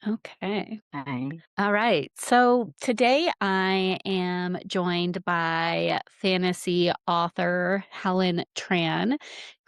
Okay. Hi. All right. So today I am joined by fantasy author Helen Tran,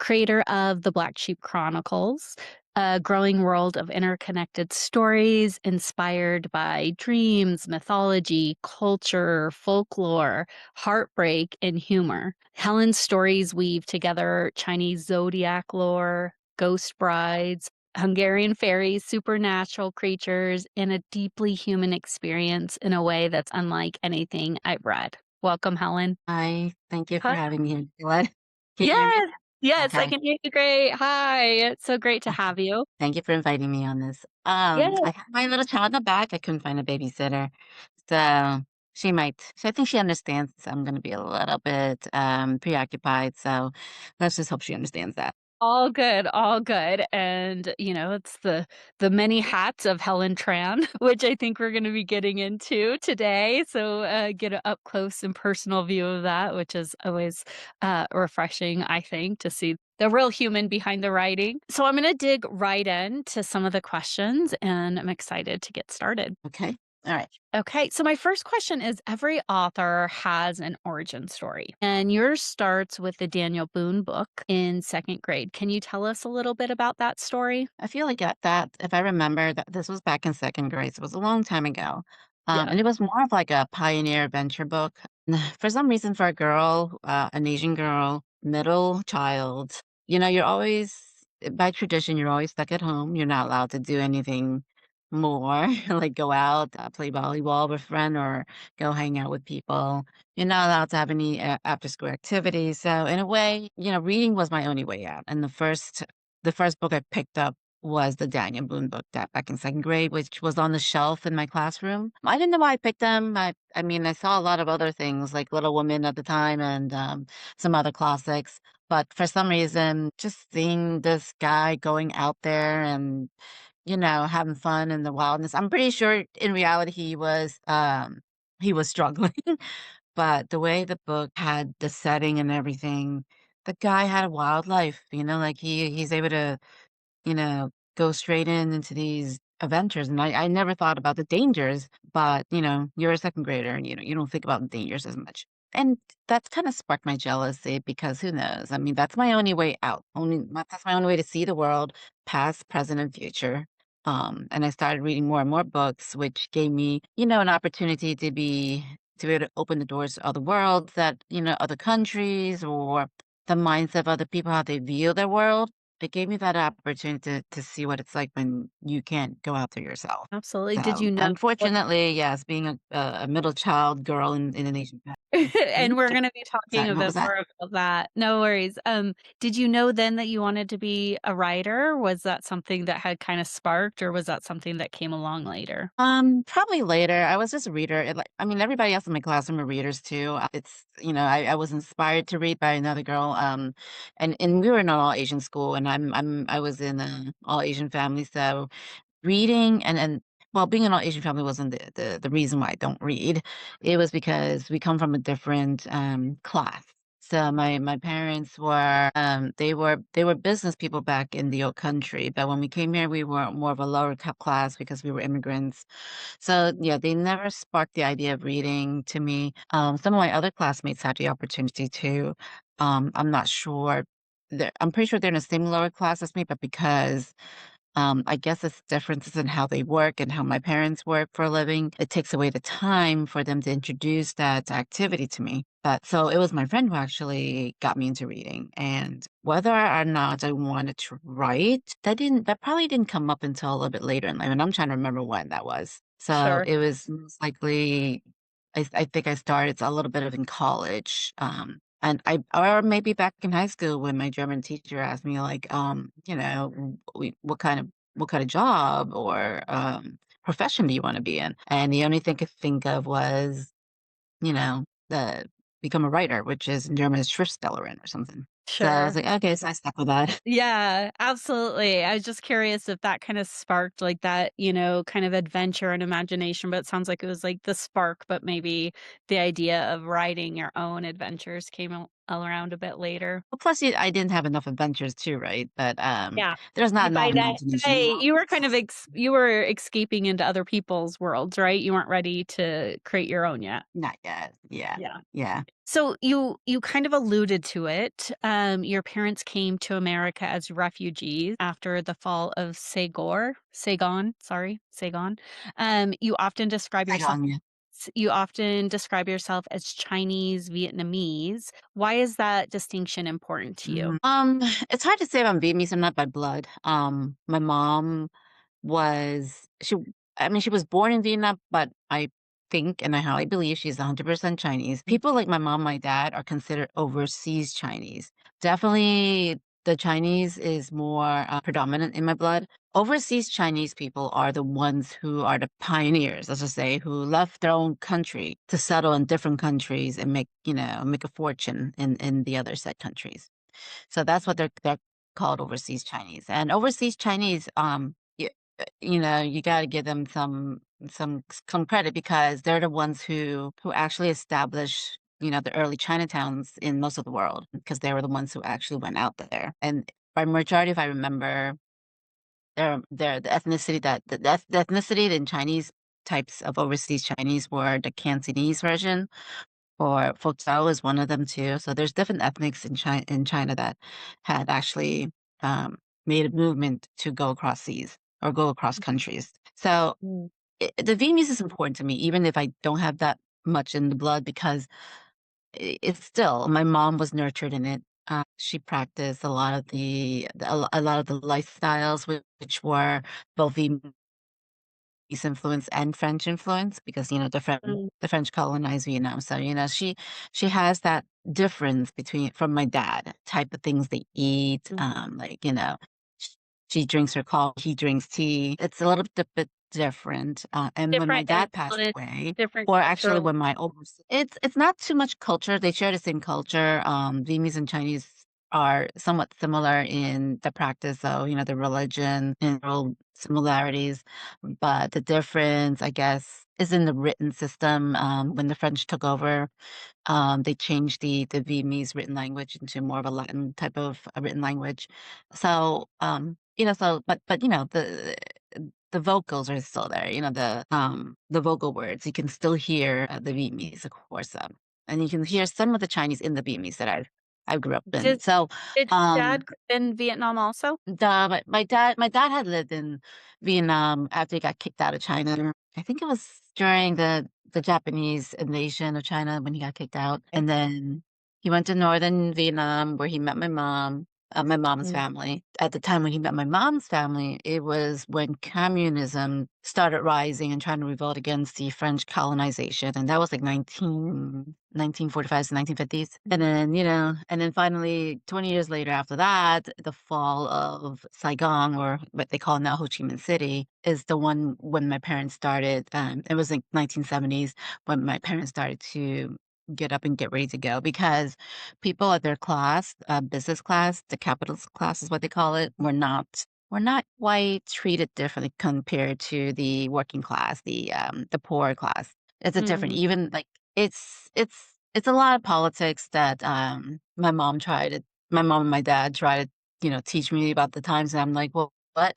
creator of the Black Sheep Chronicles, a growing world of interconnected stories inspired by dreams, mythology, culture, folklore, heartbreak, and humor. Helen's stories weave together Chinese zodiac lore, ghost brides, Hungarian fairies, supernatural creatures, and a deeply human experience in a way that's unlike anything I've read. Welcome, Helen. Hi. Thank you for Hi. having me here. What? Can you hear me? Yes. Yes, I Okay. can hear you great. Hi. It's so great to Okay. have you. Thank you for inviting me on this. Yeah. I have my little child in the back. I couldn't find a babysitter. So I think she understands I'm going to be a little bit preoccupied. So let's just hope she understands that. All good, all good. And, it's the many hats of Helen Tran, which I think we're gonna be getting into today. So, get an up close and personal view of that, which is always, refreshing, I think, to see the real human behind the writing. So I'm gonna dig right into some of the questions, and I'm excited to get started. Okay. All right. Okay, so my first question is every author has an origin story, and yours starts with the Daniel Boone book in second grade. Can you tell us a little bit about that story? I feel like that if I remember that this was back in second grade, so it was a long time ago. Yeah. And it was more of like a pioneer adventure book. For some reason, for a girl, an Asian girl, middle child, you're always, by tradition, you're always stuck at home. You're not allowed to do anything more, like go out, play volleyball with a friend, or go hang out with people. You're not allowed to have any after school activities. So in a way, reading was my only way out. And the first book I picked up was the Daniel Boone book that back in second grade, which was on the shelf in my classroom. I didn't know why I picked them. I mean, I saw a lot of other things like Little Women at the time and some other classics. But for some reason, just seeing this guy going out there and, having fun in the wildness. I'm pretty sure in reality he was struggling. But the way the book had the setting and everything, the guy had a wild life, like he's able to go straight into these adventures, and I never thought about the dangers, but, you're a second grader and, you don't think about the dangers as much. And that's kinda sparked my jealousy because who knows? I mean, that's my only way out. That's my only way to see the world, past, present, and future. And I started reading more and more books, which gave me, an opportunity to be able to open the doors to other worlds that, other countries or the minds of other people, how they view their world. It gave me that opportunity to see what it's like when you can't go out there yourself. Absolutely. Did So, you know what unfortunately, yes, being a middle child girl in an Asian family. and Mhm. we're gonna be talking Sorry, a what bit was that? more about that. No worries. Did you know then that you wanted to be a writer? Was that something that had kinda sparked, or was that something that came along later? Probably later. I was just a reader. I mean, everybody else in my classroom were readers too. It's, I was inspired to read by another girl. And we were in an all Asian school, and I was in an all Asian family, so reading and well, being an all Asian family wasn't the reason why I don't read. It was because we come from a different, class. So my parents were, they were business people back in the old country, but when we came here, we were more of a lower class because we were immigrants. So, yeah, they never sparked the idea of reading to me. Some of my other classmates had the opportunity to. I'm not sure. I'm pretty sure they're in a similar class as me, but because I guess it's differences in how they work and how my parents work for a living. It takes away the time for them to introduce that activity to me. But so it was my friend who actually got me into reading. And whether or not I wanted to write, that probably didn't come up until a little bit later in life. And I'm trying to remember when that was. So Sure. it was most likely, I think I started a little bit of in college. And or maybe back in high school when my German teacher asked me like, what kind of job or profession do you want to be in? And the only thing I could think of was, the become a writer, which is in German is Schriftstellerin or something. So I was Sure. like, okay, so I stuck with that. Yeah, absolutely. I was just curious if that kinda sparked, like, that, kind of adventure and imagination, but it sounds like it was, like, the spark, but maybe the idea of writing your own adventures came all around a bit later. Well, plus I didn't have enough adventures too, right? But, Yeah. there's not enough By that imagination. hey, you were kind of you were escaping into other people's worlds, right? You weren't ready to create your own yet. Not yet. Yeah. Yeah. Yeah. So you kind of alluded to it. Your parents came to America as refugees after the fall of Saigon, sorry, Saigon. You often describe yourself Saigon, yeah. you often describe yourself as Chinese-Vietnamese. Why is that distinction important to you? Mhm. It's hard to say if I'm Vietnamese, I'm not by blood. My mom was she I mean, she was born in Vietnam, but I think and I highly believe she's 100% Chinese. People like my mom, my dad are considered overseas Chinese. Definitely the Chinese is more predominant in my blood. Overseas Chinese people are the ones who are the pioneers, let's just say, who left their own country to settle in different countries and make a fortune in the other said countries. So that's what they're called overseas Chinese. And overseas Chinese, you got to give them some credit because they're the ones who actually established the early Chinatowns in most of the world because they were the ones who actually went out there. And by majority, if I remember, they're the ethnicity the ethnicity in Chinese types of overseas Chinese were the Cantonese version or Futsal is one of them too. So there's different ethnics in China that had actually made a movement to go across seas or go across countries. So Mm. the Vietnamese is important to me, even if I don't have that much in the blood, because it's still my mom was nurtured in it. She practiced a lot of a lot of the lifestyles which were both Vietnamese influence and French influence because Mm. the French colonized Vietnam. So she has that difference between from my dad type of things they eat. Mm. Sh- she drinks her coffee, he drinks tea. It's a little bit different. And when my Different dad passed influence, away, different or actually cultural. when it's not too much culture. They share the same culture. Vietnamese and Chinese are somewhat similar in the practice, so the religion and world similarities, but the difference, I guess, is in the written system. When the French took over, they changed the Vietnamese written language into more of a Latin type of written language. So, but the vocals are still there. The vocal words you can still hear the Vietnamese, of course, and you can hear some of the Chinese in the Vietnamese that I grew up in. Did So, did um, dad in Vietnam also? my dad had lived in Vietnam after he got kicked out of China. I think it was during the Japanese invasion of China when he got kicked out, and then he went to northern Vietnam where he met my mom's Mm. family. At the time when he met my mom's family, it was when communism started rising and trying to revolt against the French colonization, and that was like 1945 to 1950s. And then finally, 20 years later after that, the fall of Saigon, or what they call now Ho Chi Minh City, is the one when my parents started. It was like 1970s when my parents started to get up and get ready to go because people at their class, business class, the capitalist class is what they call it, were not quite treated differently compared to the working class, the poor class. It's a different, Mhm. even like it's a lot of politics that my mom and my dad try to teach me about the times, and I'm like, well, what?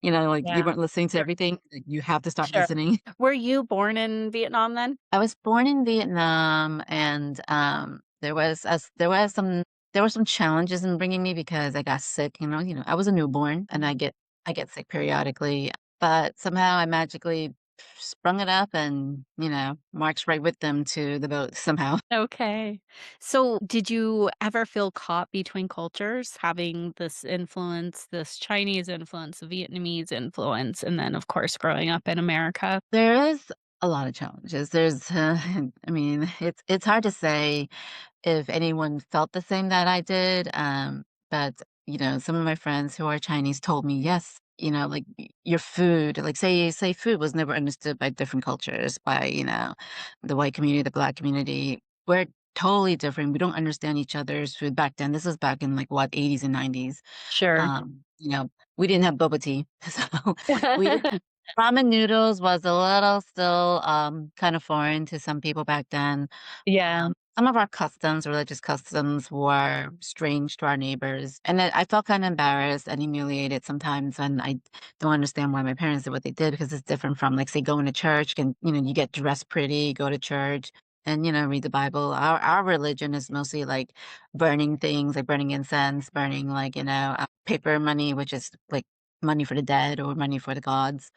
Like you Yeah. weren't listening to Sure. everything. Like, you have to start Sure. listening. Were you born in Vietnam then? I was born in Vietnam, and there were some challenges in bringing me because I got sick. I was a newborn, and Mm. I get sick periodically, but somehow I magically sprung it up and marched right with them to the boat somehow. Okay. So, did you ever feel caught between cultures, having this influence, this Chinese influence, Vietnamese influence, and then, of course, growing up in America? There is a lot of challenges. I mean, it's hard to say if anyone felt the same that I did. But some of my friends who are Chinese told me, yes, like your food, like say food was never understood by different cultures, by the white community, the black community. We're totally different. We don't understand each other's food back then. This was back in like what 80s and 90s. Sure. We didn't have boba tea, so we ramen noodles was a little still kind of foreign to some people back then. Yeah. some of our customs, religious customs, were strange to our neighbors, and then I felt kinda embarrassed and humiliated sometimes when I don't understand why my parents did what they did because it's different from, like, say, going to church and, you get dressed pretty, go to church, and, read the Bible. Our religion is mostly, like, burning things, like burning incense, burning, like, paper money, which is, like, money for the dead or money for the gods.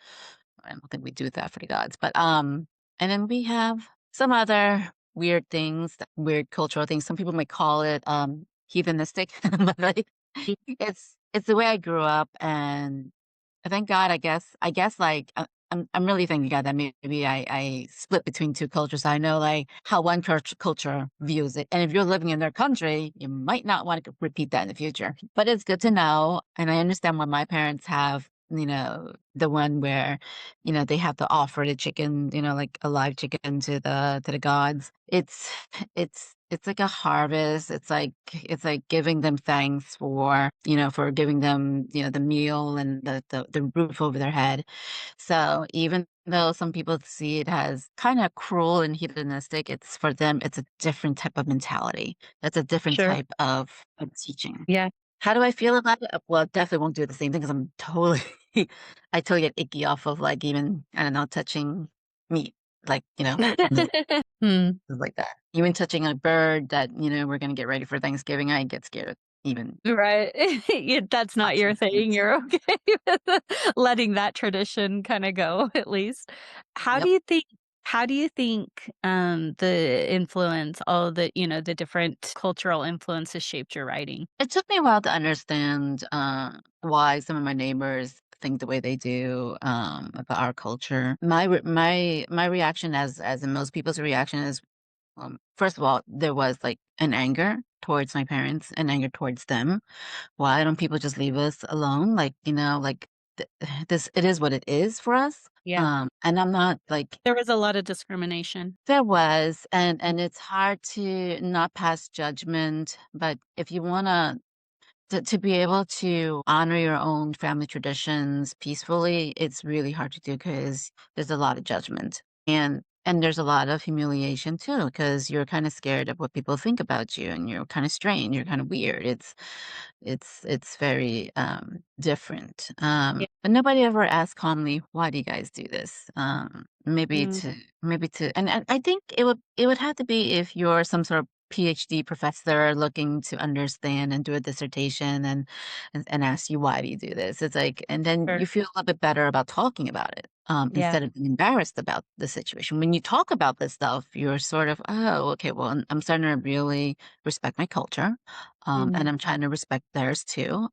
I don't think we do that for the gods, but, and then we have some other weird things, weird cultural things. Some people might call it, heathenistic, but, like, it's the way I grew up, and thank God, I guess, like, I'm really thanking God that maybe I split between 2 cultures. I know, like, how one culture views it, and if you're living in their country, you might not wanna repeat that in the future. But it's good to know, and I understand why my parents have, the one where, they have to offer the chicken, like a live chicken to the gods. It's like a harvest. It's like giving them thanks for giving them, the meal and the roof over their head. So even though some people see it as kinda cruel and hedonistic, it's for them, it's a different type of mentality. That's a different Sure. type of teaching. Yeah. How do I feel about it? Well, definitely won't do the same thing because 'cause I'm totally I totally get icky off of, like, even, I don't know, touching meat, like, meat, Hmm. things like that. Even touching a bird that, we're gonna get ready for Thanksgiving, I get scared of even Right. Yeah, that's not touching your thing, things. you're okay with letting that tradition kinda go at least. How do Yep. you think how do you think, the influence, all the different cultural influences shaped your writing? It took me a while to understand, why some of my neighbors think the way they do, about our culture. My reaction as in most people's reaction is, first of all, there was, like, an anger towards my parents and anger towards them. Why don't people just leave us alone? Like, like, th this it is what it is for us, Yeah. and I'm not, like There was a lot of discrimination. there was, and it's hard to not pass judgment, but if you wanna to be able to honor your own family traditions peacefully, it's really hard to do because there's a lot of judgment. And there's a lot of humiliation too, because you're kind of scared of what people think about you and you're kind of strange, you're kind of weird. It's very different. Yeah. But nobody ever asked calmly, why do you guys do this? Mm, Maybe to and I think it would have to be if you're some sort of PhD professor looking to understand and do a dissertation and ask you why do you do this? It's like and then sure. you feel a little bit better about talking about it, Yeah. instead of being embarrassed about the situation. When you talk about this stuff, you're sort of, oh, okay, well, I'm starting to really respect my culture, and Mhm. I'm trying to respect theirs too.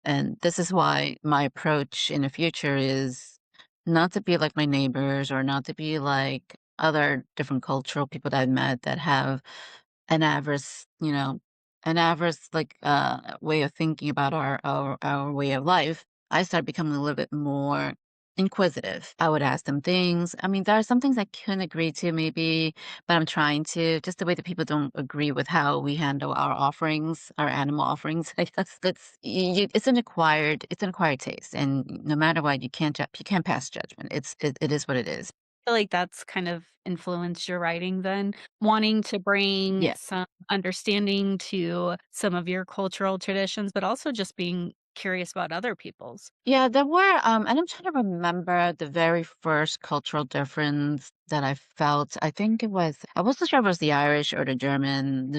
And this is why my approach in the future is not to be like my neighbors or not to be like other different cultural people that I've met that have an adverse, like, way of thinking about our way of life. I started becoming a little bit more inquisitive. I would ask them things. I mean, there are some things I couldn't agree to maybe, but I'm trying to. Just the way that people don't agree with how we handle our offerings, our animal offerings. I guess it's an acquired taste, and no matter what, you can't pass judgment. It is what it is. Feel like that's kind of influenced your writing then, wanting to bring Yeah. some understanding to some of your cultural traditions, but also just being curious about other people's. Yeah, there were, and I'm trying to remember the very first cultural difference that I felt. I think I wasn't sure if it was the Irish or the German,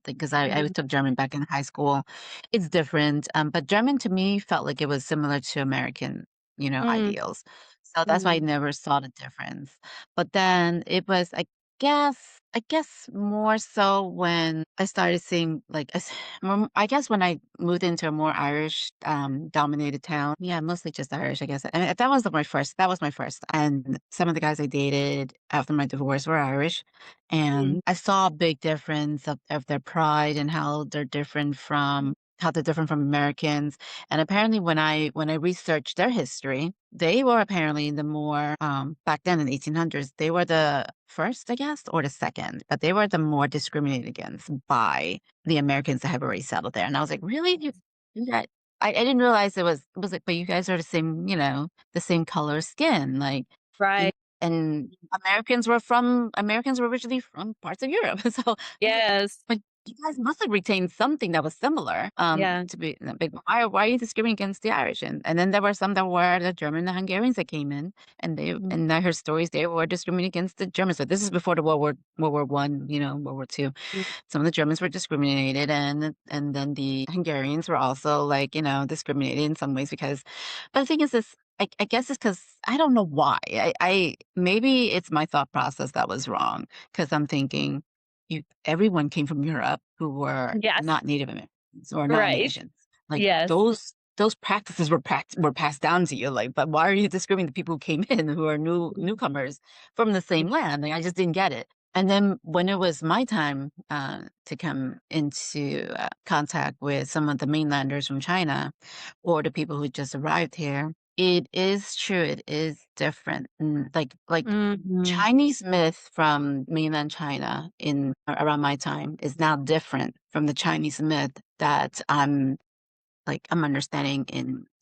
because I Mhm. took German back in high school. It's different, but German to me felt like it was similar to American, Mm, ideals. So that's why I mm, never saw the difference. But then it was, I guess more so when I started seeing like I guess when I moved into a more Irish, dominated town. Yeah, mostly just Irish, I guess. And that was my first. And some of the guys I dated after my divorce were Irish. mm. And I saw a big difference of their pride and how they're different from Americans. And apparently when I researched their history, they were apparently the more, back then in the 1800s, they were the first, I guess, or the second, but they were the more discriminated against by the Americans that have already settled there. And I was like, "Really? You guys?" I didn't realize it was like, "But you guys are the same color skin, like, you Right. and Americans were originally from parts of Europe. So I was like, Yes. but you guys must have retained something that was similar, Yeah. to be big. Why are you discriminating against the Irish? And then there were some that were the German, the Hungarians that came in, Mm, and I heard stories they were discriminating against the Germans. But this is before the World War I, World War II. mm. Some of the Germans were discriminated, and then the Hungarians were also, like, discriminated in some ways because but the thing is this, I guess it's because I don't know why. I maybe it's my thought process that was wrong because 'cause I'm thinking everyone came from Europe who were Yes. not Native Americans or Right. non-Asians. Like, Yes. those practices were passed down to you, like, but why are you discriminating the people who came in who are Mhm. newcomers from the same land? Like, I just didn't get it. And then when it was my time, to come into, contact with some of the mainlanders from China or the people who just arrived here, it is true, it is different. Like Mhm. Chinese myth from mainland China in around my time is now different from the Chinese myth that I'm understanding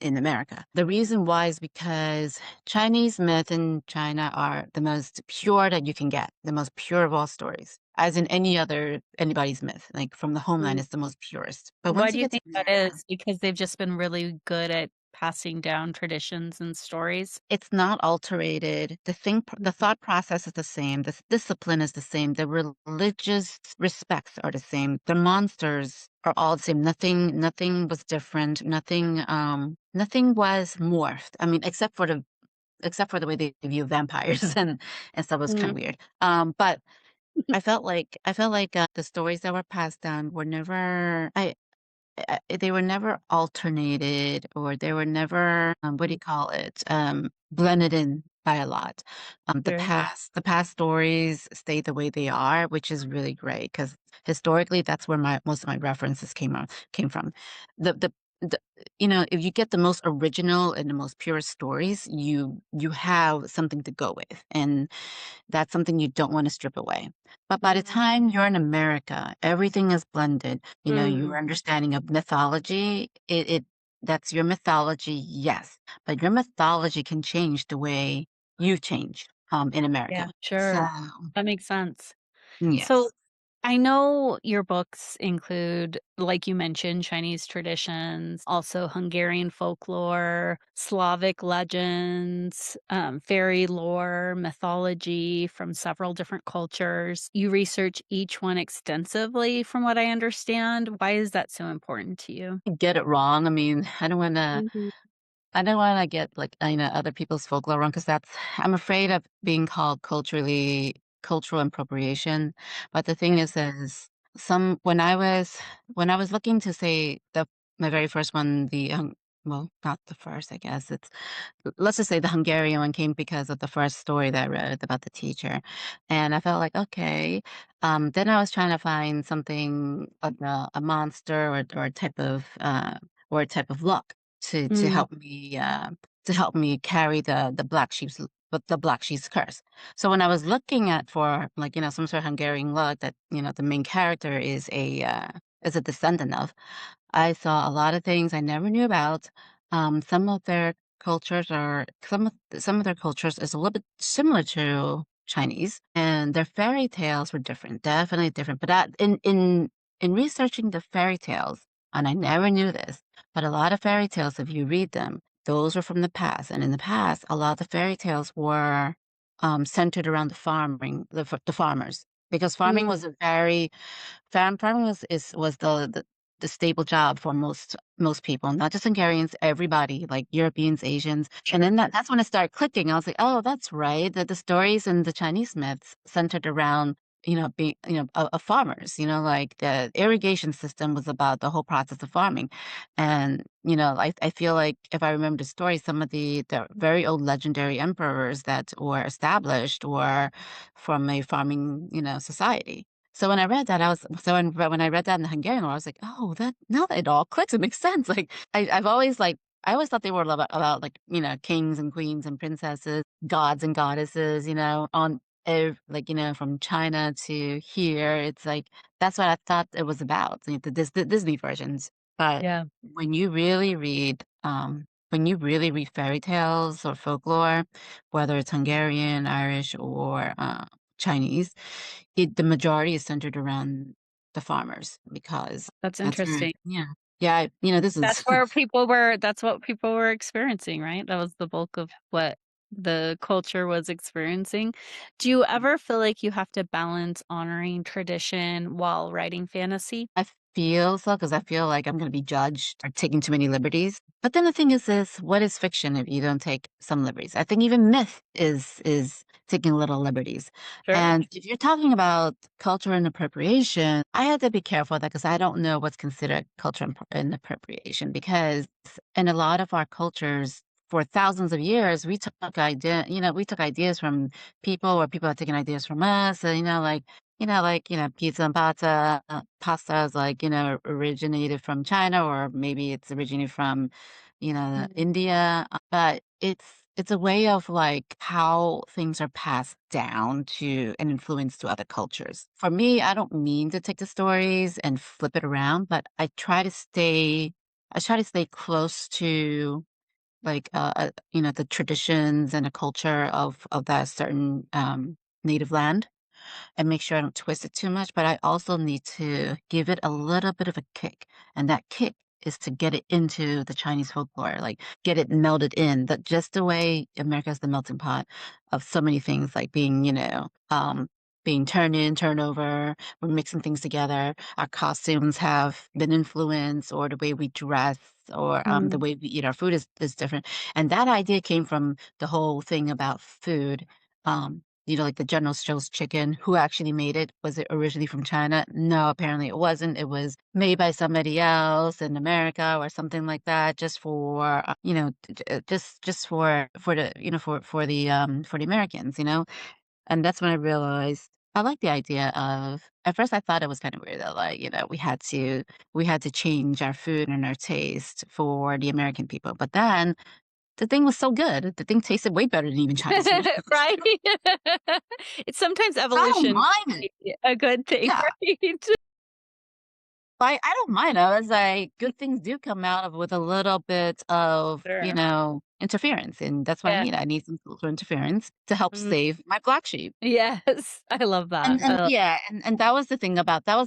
in America. The reason why is because Chinese myth in China are the most pure that you can get, the most pure of all stories. As in anybody's myth, like from the homeland Mm. is the most purest. But Why once you do you get to think that America, is? Because they've just been really good at passing down traditions and stories? it's not alterated. The Mhm. thought process is the same. The discipline is the same. The religious respects are the same. The monsters are all the same. Nothing was different. Nothing was morphed. I mean, except for the way they view vampires and stuff was kind Mm. of weird. But I felt like the stories that were passed down were never. They were never alternated or they were never, what do you call it, blended in by a lot. Sure. The past stories stay the way they are, which is really great because historically that's where my most of my references came from. The the the if you get the most original and the most purest stories, you have something to go with, and that's something you don't want to strip away. But by the Mhm. time you're in America, everything is blended. Mhm. Your understanding of mythology, it that's your mythology, yes, but your mythology can change the way you change, in Yeah, America. So, sure. That makes sense. So yes. I know your books include, like you mentioned, Chinese traditions, also Hungarian folklore, Slavic legends, fairy lore, mythology from several different cultures. You research each one extensively, from what I understand. Why is that so important to you? Get it wrong. I mean, Mhm. I don't wanna get, like, other people's folklore wrong because that's I'm afraid of being called cultural appropriation, but the thing Yeah. is some when I was looking to say my very first one, well, not the first, I guess, let's just say the Hungarian one came because of the first story that I read about the teacher, and I felt like, "Okay." Then I was trying to find something like a monster or a type of luck to Mm, help me carry the Black Sheep's curse. So when I was looking at for, like, some sort of Hungarian luck that, the main character is a descendant of, I saw a lot of things I never knew about. Some of their cultures is a little bit similar to Chinese, and their fairy tales were different, definitely different. But in researching the fairy tales, and I never knew this, but a lot of fairy tales, if you read them, those were from the past. And in the past, a lot of the fairy tales were centered around the farmers, because farming mm, was a very farming was the stable job for most people, not just Hungarians, everybody, like Europeans, Asians. And sure. then that's when it started clicking. I was like, oh, that's right. That the stories and the Chinese myths centered around, being, of farmers, like the irrigation system was about the whole process of farming. And, I feel like if I remember the story, some of the very old legendary emperors that were established were from a farming, society. So when I read that, when I read that in the Hungarian one, I was like, "Oh, that now that it all clicks, it makes sense." Like I always thought they were about like, kings and queens and princesses, gods and goddesses, from China to here. It's like that's what I thought it was about, the Disney versions. But Yeah. when you really read, when you really read fairy tales or folklore, whether it's Hungarian, Irish, or Chinese, the majority is centered around the farmers because That's that's where, interesting. yeah, yeah, this is That's what people were experiencing, right? That was the bulk of what the culture was experiencing. Do you ever feel like you have to balance honoring tradition while writing fantasy? I feel so because I feel like I'm gonna be judged for taking too many liberties. But then the thing is this, what is fiction if you don't take some liberties? I think even myth is taking little liberties. Sure. And if you're talking about culture and appropriation, I have to be careful with that because I don't know what's considered culture and appropriation because in a lot of our cultures for thousands of years, we took ideas from people or people have taken ideas from us. And, pizza and pasta is like, originated from China or maybe it's originated from, Mm, India. But it's a way of like how things are passed down to and influenced to other cultures. For me, I don't mean to take the stories and flip it around, but I try to stay close to like the traditions and the culture of that certain native land and make sure I don't twist it too much, but I also need to give it a little bit of a kick, and that kick is to get it into the Chinese folklore, like, get it melded in, that just the way America is the melting pot of so many things, like being turned in, turned over, we're mixing things together, our costumes have been influenced, or the way we dress, or, the mm, way we eat our food is different, and that idea came from the whole thing about food, like the General Tso's chicken, who actually made it? Was it originally from China? No, apparently it wasn't. It was made by somebody else in America or something like that, just for just for the for the Americans, And that's when I realized I like the idea of. At first, I thought it was kind of weird that like we had to change our food and our taste for the American people, but then the thing was so good. The thing tasted way better than even Chinese food. right? It's sometimes So I don't evolution mind it. can be a good thing, Yeah, right? I don't mind. I was like, good things do come out of with a little bit of, Sure. interference, and that's what I Yeah. need. I need some cultural interference to help Mhm. save my black sheep. Yes, I love that. And yeah, and that was the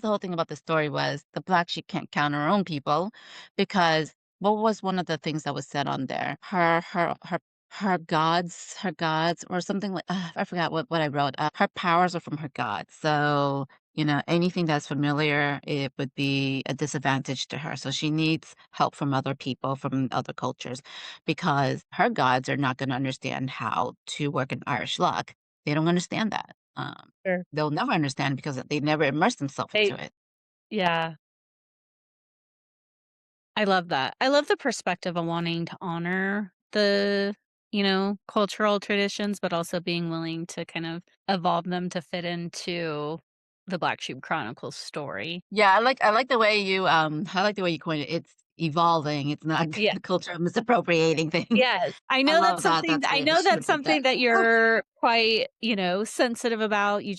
whole thing about the story was the black sheep can't count her own people because what was one of the things that was said on there? Her gods or something like I forgot what I wrote. Her powers are from her gods. So, anything that's familiar, it would be a disadvantage to her. So she needs help from other people, from other cultures, because her gods are not going to understand how to work in Irish luck. They don't understand that. Sure. They'll never understand because they never immersed themselves They into it. Yeah, I love that. I love the perspective of wanting to honor the, cultural traditions, but also being willing to kind of evolve them to fit into the Black Sheep Chronicles story. Yeah, I like the way you coined it. It's evolving. It's not Yeah. culture misappropriating things. Yes, I love that. That's the I way I know should that's have put that. something that you're quite, sensitive about. You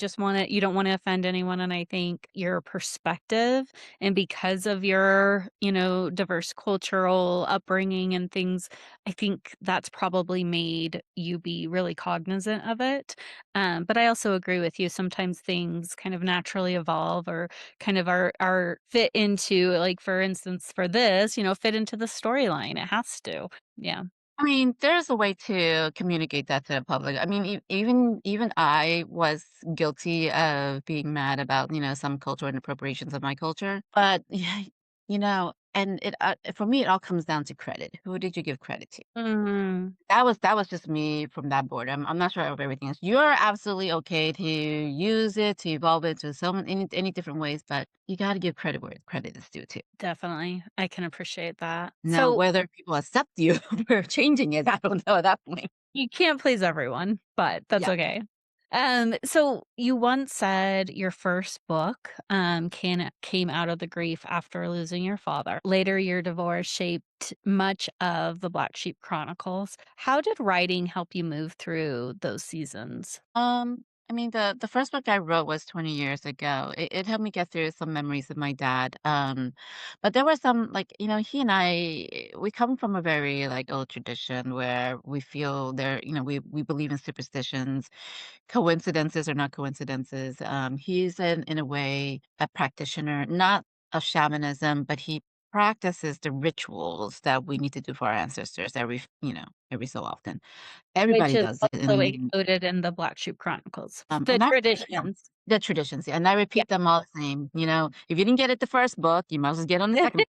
don't wanna offend anyone, and I think your perspective and because of your, diverse cultural upbringing and things, I think that's probably made you be really cognizant of it. But I also agree with you, sometimes things kind of naturally evolve or kind of are fit into like, for instance, for this, fit into the storyline. It has to. Yeah. I mean, there's a way to communicate that to the public. I mean, even I was guilty of being mad about, some cultural and appropriations of my culture. But yeah, and for me, it all comes down to credit. Who did you give credit to? Mhm. That was just me from that board. I'm not sure of everything else. You're absolutely okay to use it, to evolve it to so many any different ways, but you got to give credit where credit is due too. Definitely. I can appreciate that. Now, So, whether people accept you for changing it, I don't know at that point. you can't please everyone, but that's Yeah. okay. So you once said your first book, came out of the grief after losing your father. Later, your divorce shaped much of the Black Sheep Chronicles. How did writing help you move through those seasons? I mean, the first book I wrote was 20 years ago. It helped me get through some memories of my dad. But there were some like, he and we come from a very like old tradition where we feel we believe in superstitions. Coincidences are not coincidences. He's in a way a practitioner, not of shamanism, but he practices the rituals that we need to do for our ancestors every so often. Which Everybody is does it, also and included in the Black Sheep Chronicles. The and I yeah, traditions. the traditions, yeah, and I Yeah. repeat them all the same. If you didn't get it the first book, you might as well get on the second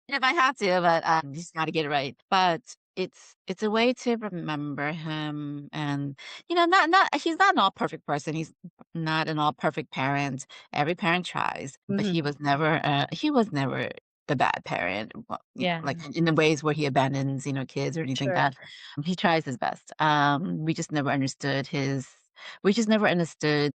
if I have to, but, you just gotta get it right. But it's a way to remember him and, not he's not an all perfect person, he's not an all perfect parent. Every parent tries, but Mhm. he was never the bad parent, well, Yeah, like, in the ways where he abandons, kids or anything like sure. that. He tries his best. We just never understood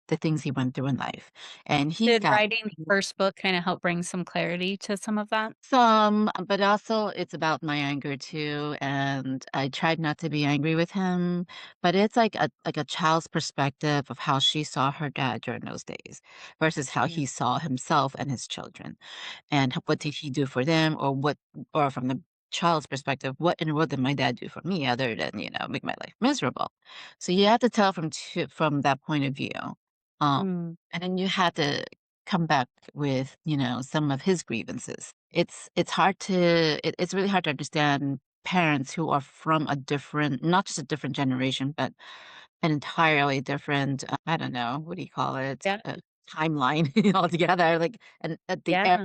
the things he went through in life, and he's Did got writing the first book kinda help bring some clarity to some of that? some, but also it's about my anger too, and I tried not to be angry with him, but it's like a child's perspective of how she saw her dad during those days versus how Yeah. he saw himself and his children, and what did he do for them, or from the child's perspective, what in the world did my dad do for me other than, make my life miserable? So you have to tell from that point of view, um, Mm, and then you had to come back with, some of his grievances. It's really hard to understand parents who are from a different not just a different generation, but an entirely different, I don't know, what do you call it? yeah, Timeline altogether, like, and at the era,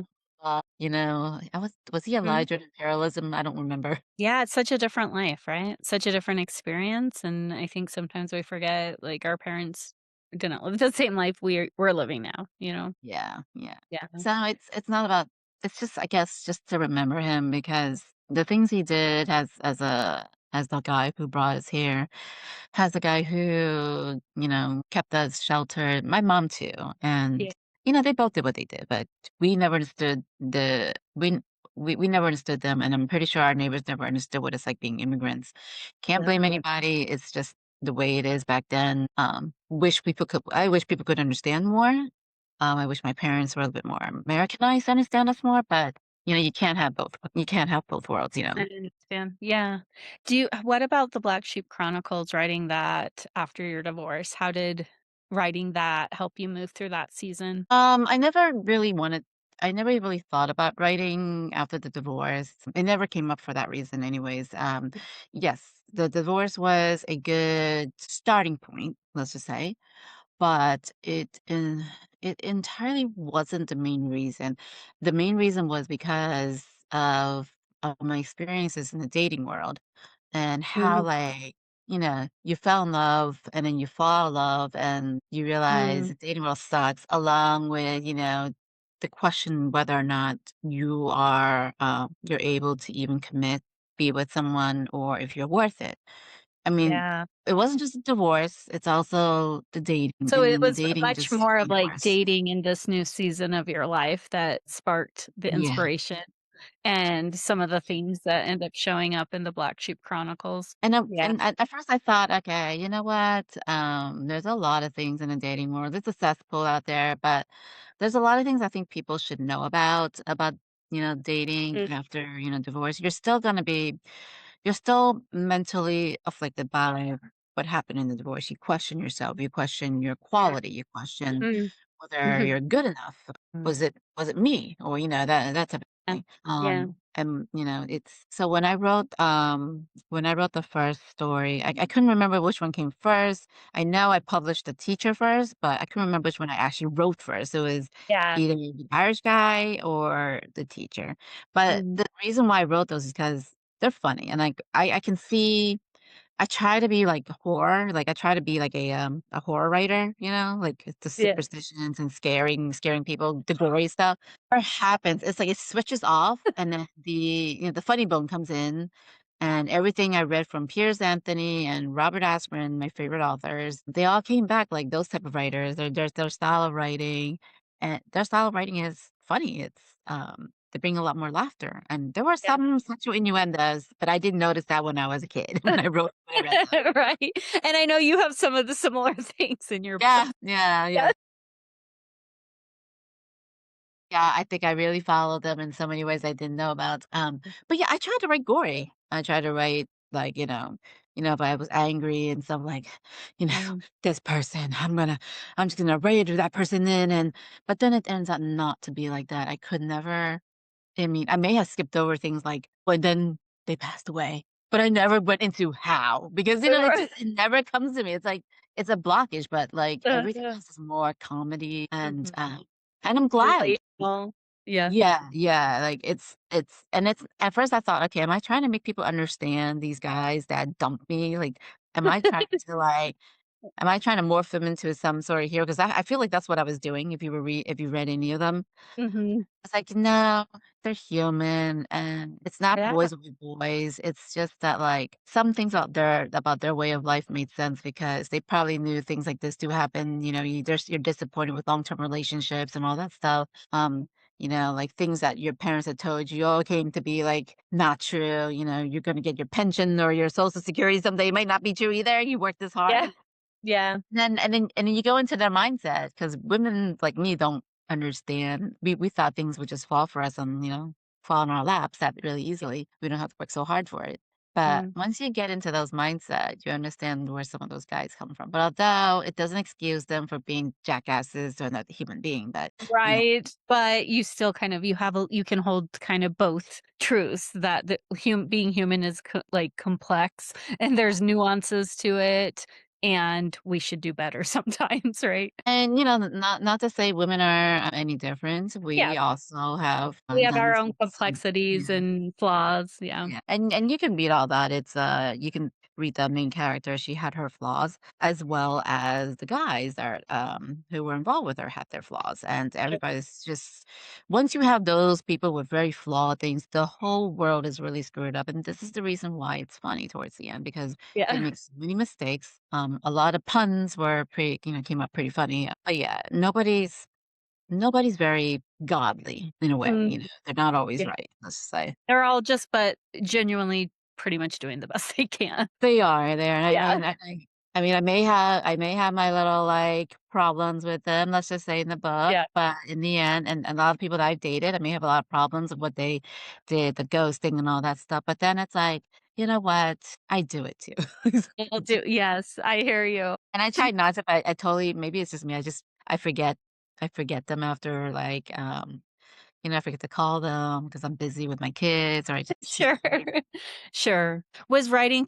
yeah. was he alive Mhm. during imperialism? I don't remember. Yeah, it's such a different life, right? Such a different experience, and I think sometimes we forget, like, our parents didn't live the same life we're living now, you know? Yeah, yeah. Yeah. So it's not about it's just, I guess, just to remember him because the things he did as the guy who brought us here, as the guy who, kept us sheltered, my mom too, and, Yeah. they both did what they did, but we never understood we never understood them, and I'm pretty sure our neighbors never understood what it's like being immigrants. Can't blame No. anybody, it's just the way it is back then. I wish people could understand more. I wish my parents were a little bit more Americanized to understand us more, but, you can't have both. You can't have both worlds, I understand. Yeah. What about the Black Sheep Chronicles, writing that after your divorce? How did writing that help you move through that season? I never really wanted I never really thought about writing after the divorce. It never came up for that reason anyways. Yes, the divorce was a good starting point, let's just say, but it entirely wasn't the main reason. The main reason was because of my experiences in the dating world. And how, Mhm. like, you fell in love and then you fall out of love and you realize Mm, the dating world sucks, along with, the question whether or not you're able to even commit, be with someone, or if you're worth it. I mean, yeah. it wasn't just a divorce, it's also the dating, So and it then the was dating much just more of, got like, worse. dating in this new season of your life that sparked the Yeah. inspiration and some of the themes that end up showing up in the Black Sheep Chronicles. Yeah. And at first I thought, "Okay, you know what? There's a lot of things in the dating world. It's a cesspool out there, but there's a lot of things I think people should know about, dating Mm, after, divorce. You're still mentally afflicted by what happened in the divorce. You question yourself, you question your yeah. quality, you question Mm, whether mhm, you're good enough. mm, Was it me? Or, that type of yeah, thing. yeah, And, it's so when I wrote the first story, I couldn't remember which one came first. I know I published the teacher first, but I couldn't remember which one I actually wrote first. It was yeah, either the Irish guy or the teacher. But mhm, the reason why I wrote those is because they're funny, and, like, I can see I try to be like horror, like, I try to be like a horror writer, like, it's the yeah, superstitions and scaring people, the gory stuff. What happens, it's like it switches off, and then the funny bone comes in, and everything I read from Piers Anthony and Robert Asprin, my favorite authors, they all came back like those type of writers. Their style of writing, and their style of writing is funny. they bring a lot more laughter, and there were Yeah. some sexual innuendos, but I didn't notice that when I was a kid, when I read them. Right, and I know you have some of the similar things in your book. Yeah, yeah, yeah. Yes. Yeah, I think I really followed them in so many ways I didn't know about, but yeah, I tried to write gory. I tried to write, like, if I was angry and stuff like, you know, Mm, "This person, I'm just gonna rage that person in," but then it ends up not to be like that. I could never I mean, I may have skipped over things like, "Well, then they passed away," but I never went into how because, right. it never comes to me. It's like it's a blockage, but, like, everything Yeah. else is more comedy, Mhm. and I'm glad. Relatable. Yeah. Yeah, yeah, like, it's at first I thought, "Okay, am I trying to make people understand these guys that dumped me? Like, am I trying to, like am I trying to morph them into some sort of hero? Because I feel like that's what I was doing if you read any of them. Mhm. It's like, no, they're human, and it's not Yeah, boys will be boys. It's just that, like, some things out there about their way of life made sense because they probably knew things like this do happen. You're disappointed with long-term relationships and all that stuff. Like things that your parents had told you all came to be like not true. You're going to get your pension or your social security someday. It might not be true either. You worked this yeah, hard. yeah, And then you go into their mindset because women like me don't understand. We thought things would just fall for us and, fall in our laps that really easily. We don't have to work so hard for it. But mm, once you get into those mindset, you understand where some of those guys come from. But although it doesn't excuse them for being jackasses or another human being, but right, but you still kind of you can hold kind of both truths that being human is like complex and there's nuances to it, and we should do better sometimes, right? not to say women are any different. Yeah, We also have we have done our own some complexities yeah. and flaws, yeah. Yeah, and you can read all that. You can read the main character. She had her flaws, as well as the guys that who were involved with her had their flaws. And Yep. everybody's just once you have those people with very flawed things, the whole world is really screwed up. And this is the reason why it's funny towards the end because they Yeah. make so many mistakes. A lot of puns were came up pretty funny. But yeah, nobody's very godly in a way. Mm, They're not always yeah. right. Let's just say. They're all just but genuinely pretty much doing the best they can. They are there, and I Yeah, mean, I mean, I may have my little, like, problems with them, let's just say in the book, yeah. but in the end and a lot of people that I've dated, I may have a lot of problems with what they did, the ghosting and all that stuff, but then it's like, "You know what? I do it too." Will do, yes, I hear you. And I try not to, but I totally maybe it's just me, I forget them after, like, I forget to call them because 'cause I'm busy with my kids or I just Sure. Sure. Was writing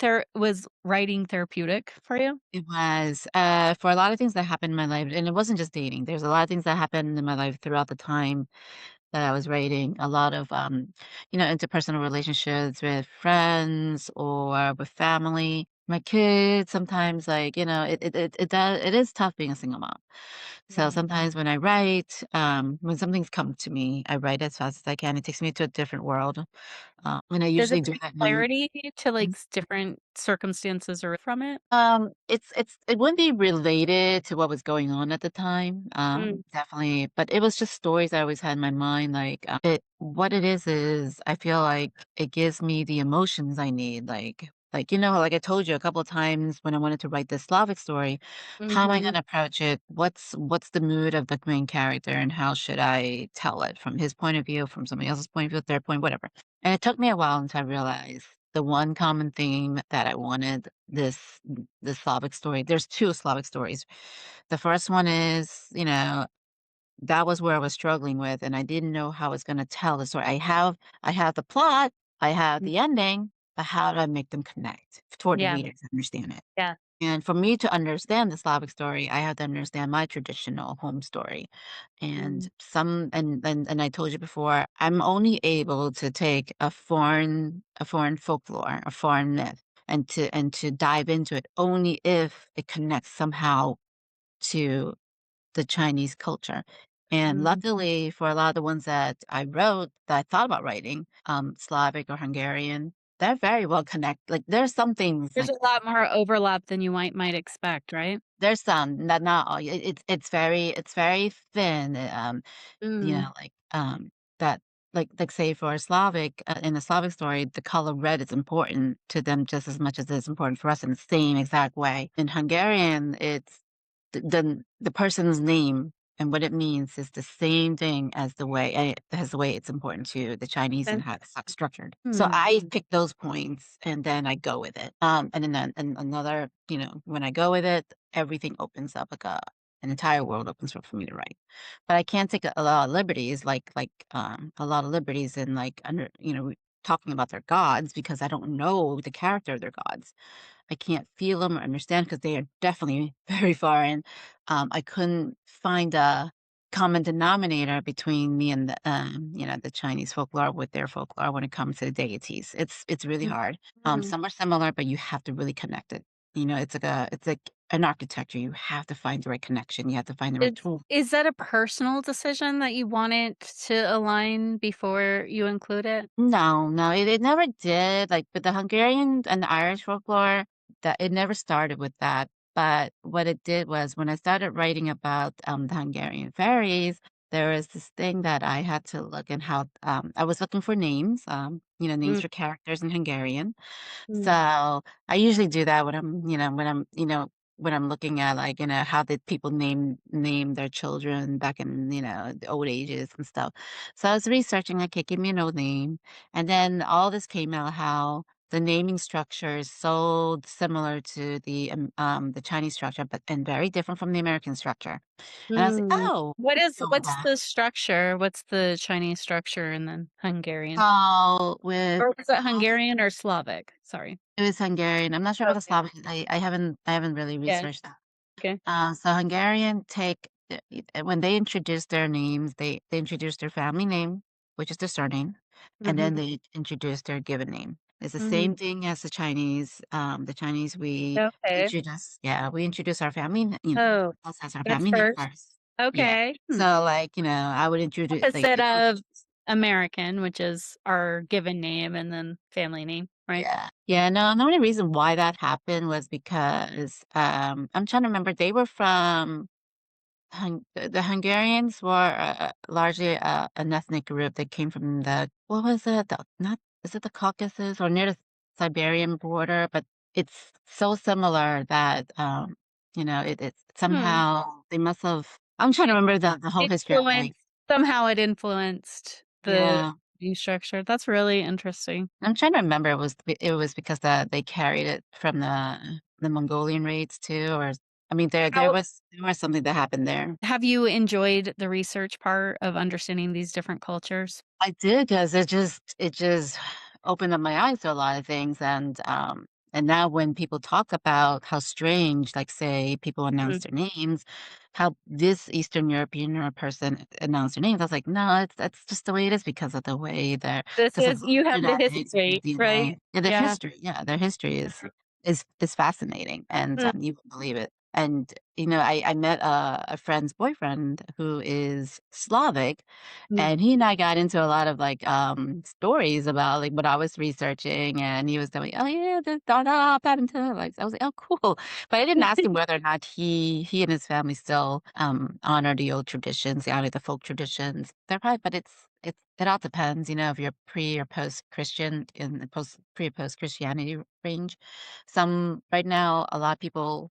therapeutic for you? It was, for a lot of things that happened in my life, and it wasn't just dating. There's a lot of things that happened in my life throughout the time that I was writing. A lot of, interpersonal relationships with friends or with family. My kids sometimes, like, it is tough being a single mom. So Mm. sometimes when I write, when something's come to me, I write as fast as I can. It takes me to a different world, and I Does it usually do bring that at night. clarity to, like, different circumstances or from it? It wouldn't be related to what was going on at the time, Mm, definitely, but it was just stories I always had in my mind, like, what it is I feel like it gives me the emotions I need, like I told you a couple of times when I wanted to write this Slavic story, how am I mhm. gonna approach it? What's the mood of the main character, and how should I tell it from his point of view, from somebody else's point of view, their point, whatever. And it took me a while until I realized the one common theme that I wanted this Slavic story. There's 2 Slavic stories. The first one is, that was where I was struggling with, and I didn't know how I was gonna tell the story. I have the plot, I have Mm, the ending, but how do I make them connect toward the yeah, reader to understand it? yeah. And for me to understand the Slavic story, I have to understand my traditional home story. And Mm. some and I told you before, I'm only able to take a foreign folklore, a foreign myth, and to dive into it only if it connects somehow to the Chinese culture. And Mhm. luckily for a lot of the ones that I wrote that I thought about writing, Slavic or Hungarian, they're very well connected. Like there's some things There's like a lot more overlap than you might expect, right? there's some, not all. It's very thin, Mm, like, that like, say, for a Slavic, in a Slavic story, the color red is important to them just as much as it's important for us in the same exact way. In Hungarian, it's the person's name and what it means is the same thing as the way it's important to the Chinese Okay. and how it's structured. So Hmm. I pick those points and then I go with it. And another, when I go with it, everything opens up like an entire world opens up for me to write. But I can't take a lot of liberties, a lot of liberties in talking about their gods because I don't know the character of their gods. I can't feel them or understand because they are definitely very foreign. I couldn't find a common denominator between me and the Chinese folklore with their folklore when it comes to the deities. It's really hard. Mm. Some are similar, but you have to really connect it. It's like an architecture. You have to find the right connection. You have to find the right It's tool. is that a personal decision that you want it to align before you include it? No, no, it never did, like, with the Hungarian and the Irish folklore, that it never started with that, but what it did was when I started writing about, the Hungarian fairies, there was this thing that I had to look and how I was looking for names, names Mm, for characters in Hungarian. mm, So, I usually do that when I'm looking at, like, how did people name their children back in, the old ages and stuff. So I was researching, okay, give me an old name, and then all this came out how the naming structure is so similar to the Chinese structure, but and very different from the American structure. And I was like, mm. "Oh, I saw What's that." the structure? What's the Chinese structure and then Hungarian? So, with Or was it both Hungarian or Slavic? Sorry. it was Hungarian. I'm not sure about the Okay. Slavic. I haven't really Yeah, researched that. okay. So Hungarian when they introduce their names, they introduce their family name, which is their surname, and then Mhm, they introduce their given name. It's the same mhm. thing as the Chinese. The Chinese Okay. we introduce our family, Oh, us as our that's family name first. first. Yeah. Okay. Hmm. So like, I would introduce like Opposite if I of American, which is our given name and then family name, right? yeah. Yeah, no, the only reason why that happened was because I'm trying to remember they were from the Hungarians were, largely, an ethnic group that came from the what was it? The not is it the Caucasus or near the Siberian border? But it's so similar that, it's Hmm. somehow they must have I'm trying to remember the whole history of, like Influenced somehow it influenced the yeah. new structure. That's really interesting. I'm trying to remember it was because they carried it from the Mongolian raids too, or I mean, How there was something that happened there. have you enjoyed the research part of understanding these different cultures? I did, 'cause it just opened up my eyes to a lot of things, and now when people talk about how strange, like, say, people announce Mhm. their names, how this Eastern European or person announced their names, I was like, "No, that's just the way it is because of the way they're This because of is you have the that dates to history, right? DNA." Yeah, their Yeah. history, yeah, their history is fascinating, and, Mm, you wouldn't believe it, and, I met a friend's boyfriend who is Slavic, mm. and he and I got into a lot of, like, stories about, like, what I was researching, and he was telling me, "Oh, yeah, this that happened to" like, I was like, "Oh, cool." But I didn't ask him whether or not he and his family still, honor the old traditions, they honor the folk traditions. They're probably but it all depends, if you're pre or post-Christian in the pre or post-Christianity range. Some right now, a lot of people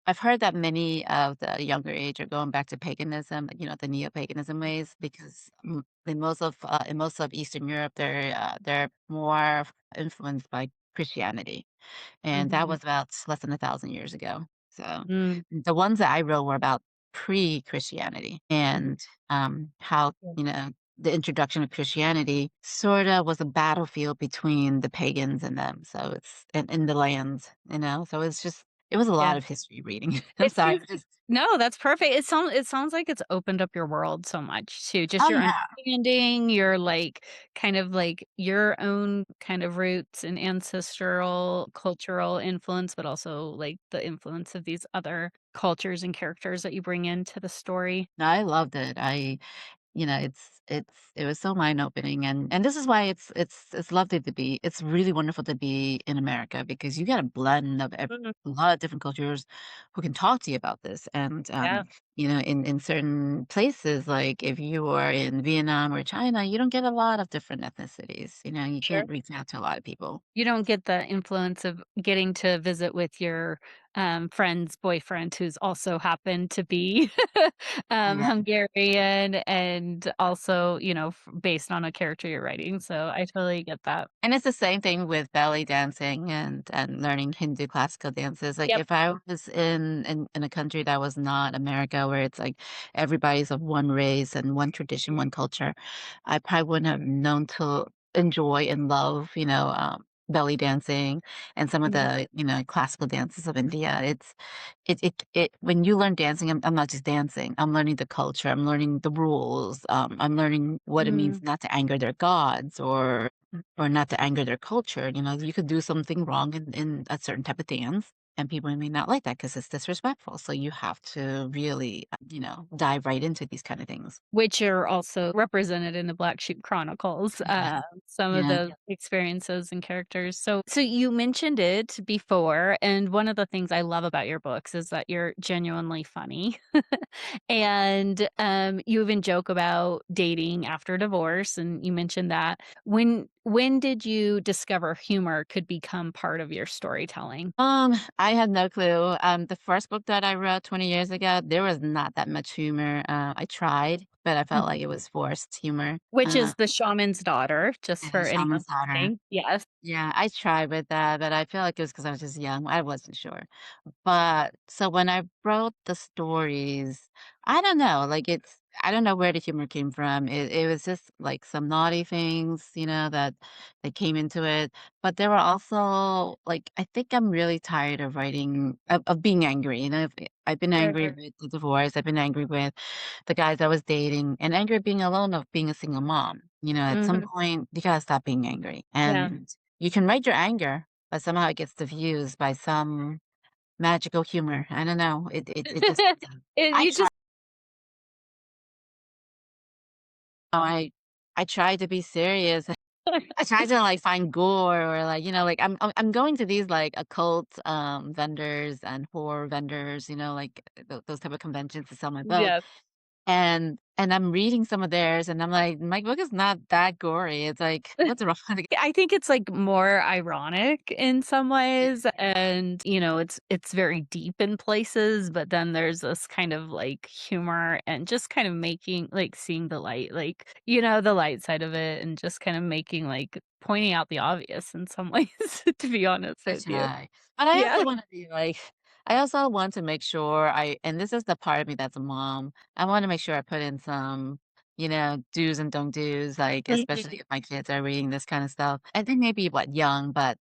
I've heard that many of the younger age are going back to paganism, like, the neo-paganism ways because, in most of Eastern Europe, they're more influenced by Christianity, and that Mhm. was about less than 1,000 years ago. So, Mm. the ones that I wrote were about pre-Christianity and, how, Yeah. the introduction of Christianity sorta was a battlefield between the pagans and them, so it's in the lands, so it was a Yeah. lot of history reading. I'm It's sorry, just no, that's perfect. It sounds like it's opened up your world so much too. Just oh, your yeah. understanding, your like kind of like your own kind of roots and ancestral cultural influence, but also like the influence of these other cultures and characters that you bring into the story. No, I loved it. it was so mind-opening, and this is why it's lovely to be it's really wonderful to be in America because you get a blend of Mhm. a lot of different cultures who can talk to you about this, and, Yeah, in certain places, like, if you are in Vietnam or China, you don't get a lot of different ethnicities, you sure. can't reach out to a lot of people. You don't get the influence of getting to visit with your, friend's boyfriend who's also happened to be, Yeah. Hungarian and also, based on a character you're writing, so I totally get that. And it's the same thing with belly dancing and learning Hindu classical dances. Like, Yep. if I was in a country that was not America, where it's like everybody's of one race and one tradition, one culture, I probably wouldn't have known to enjoy and love, belly dancing and some of Mhm. the, classical dances of India. It when you learn dancing, I'm not just dancing. I'm learning the culture. I'm learning the rules. I'm learning what it means Mm. not to anger their gods or not to anger their culture. You could do something wrong in a certain type of dance, and people may not like that because it's disrespectful. So you have to really, dive right into these kind of things. Which are also represented in the Black Sheep Chronicles, Yeah, some of yeah. the experiences and characters. So you mentioned it before, and one of the things I love about your books is that you're genuinely funny. And, you even joke about dating after divorce, and you mentioned that. When did you discover humor could become part of your storytelling? I had no clue. The first book that I wrote 20 years ago, there was not that much humor. I tried, but I felt like it was forced humor. Which is The Shaman's Daughter, just Yeah, for anyone Shaman's Daughter. listening. Yes. Yeah, I tried with that, but I feel like it was because I was just young. I wasn't sure. But so when I wrote the stories, I don't know, like I don't know where the humor came from. It was just like some naughty things, that came into it. But there were also like I think I'm really tired of writing of being angry. I've been Sure. angry with the divorce. I've been angry with the guys I was dating, and angry at being alone of being a single mom. At some Mhm. point you gotta stop being angry, Yeah. and you can write your anger, but somehow it gets diffused by some magical humor. I don't know. It just And I you try just I try to be serious. I try to, like, find gore or, like, like, I'm going to these, like, occult, vendors and horror vendors, like, those type of conventions to sell my book, Yes. and I'm reading some of theirs, and I'm like, "My book is not that gory." It's like, "What's wrong?" I think it's, like, more ironic in some Yeah. ways, and, it's very deep in places, but then there's this kind of, like, humor and just kind of making like, seeing the light, like, the light side of it and just kind of making, like pointing out the obvious in some ways, to be honest I with you. try. But I Yeah. also wanna be like I also want to make sure and this is the part of me that's a mom, I wanna make sure I put in some, do's and don't do's, like, Mhm. especially if my kids are reading this kind of stuff. I think maybe, young, but,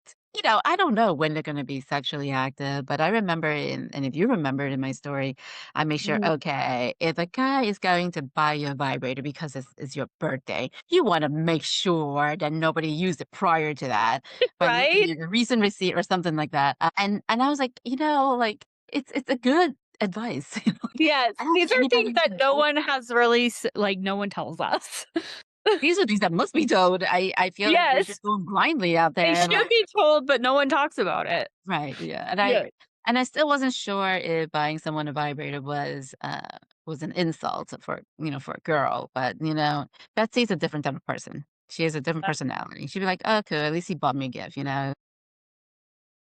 I don't know when they're gonna be sexually active, but I remember and if you remember in my story, I make sure, Mhm. okay, if a guy is going to buy you a vibrator because it's your birthday, you wanna make sure that nobody used it prior to that by looking Right? at a recent receipt or something like that, and I was like, like, it's a good advice, Yes. I don't These think are things anybody's that no told one has really like, no one tells us. these are things that must be told. I feel like we're Yes. just going blindly out They there, should like be told, but no one talks about it. right, yeah, Yeah. and I still wasn't sure if buying someone a vibrator was an insult for a girl, but, Betsy's a different type of person. She has a different personality. She'd be like, "Oh, cool, at least he bought me a gift."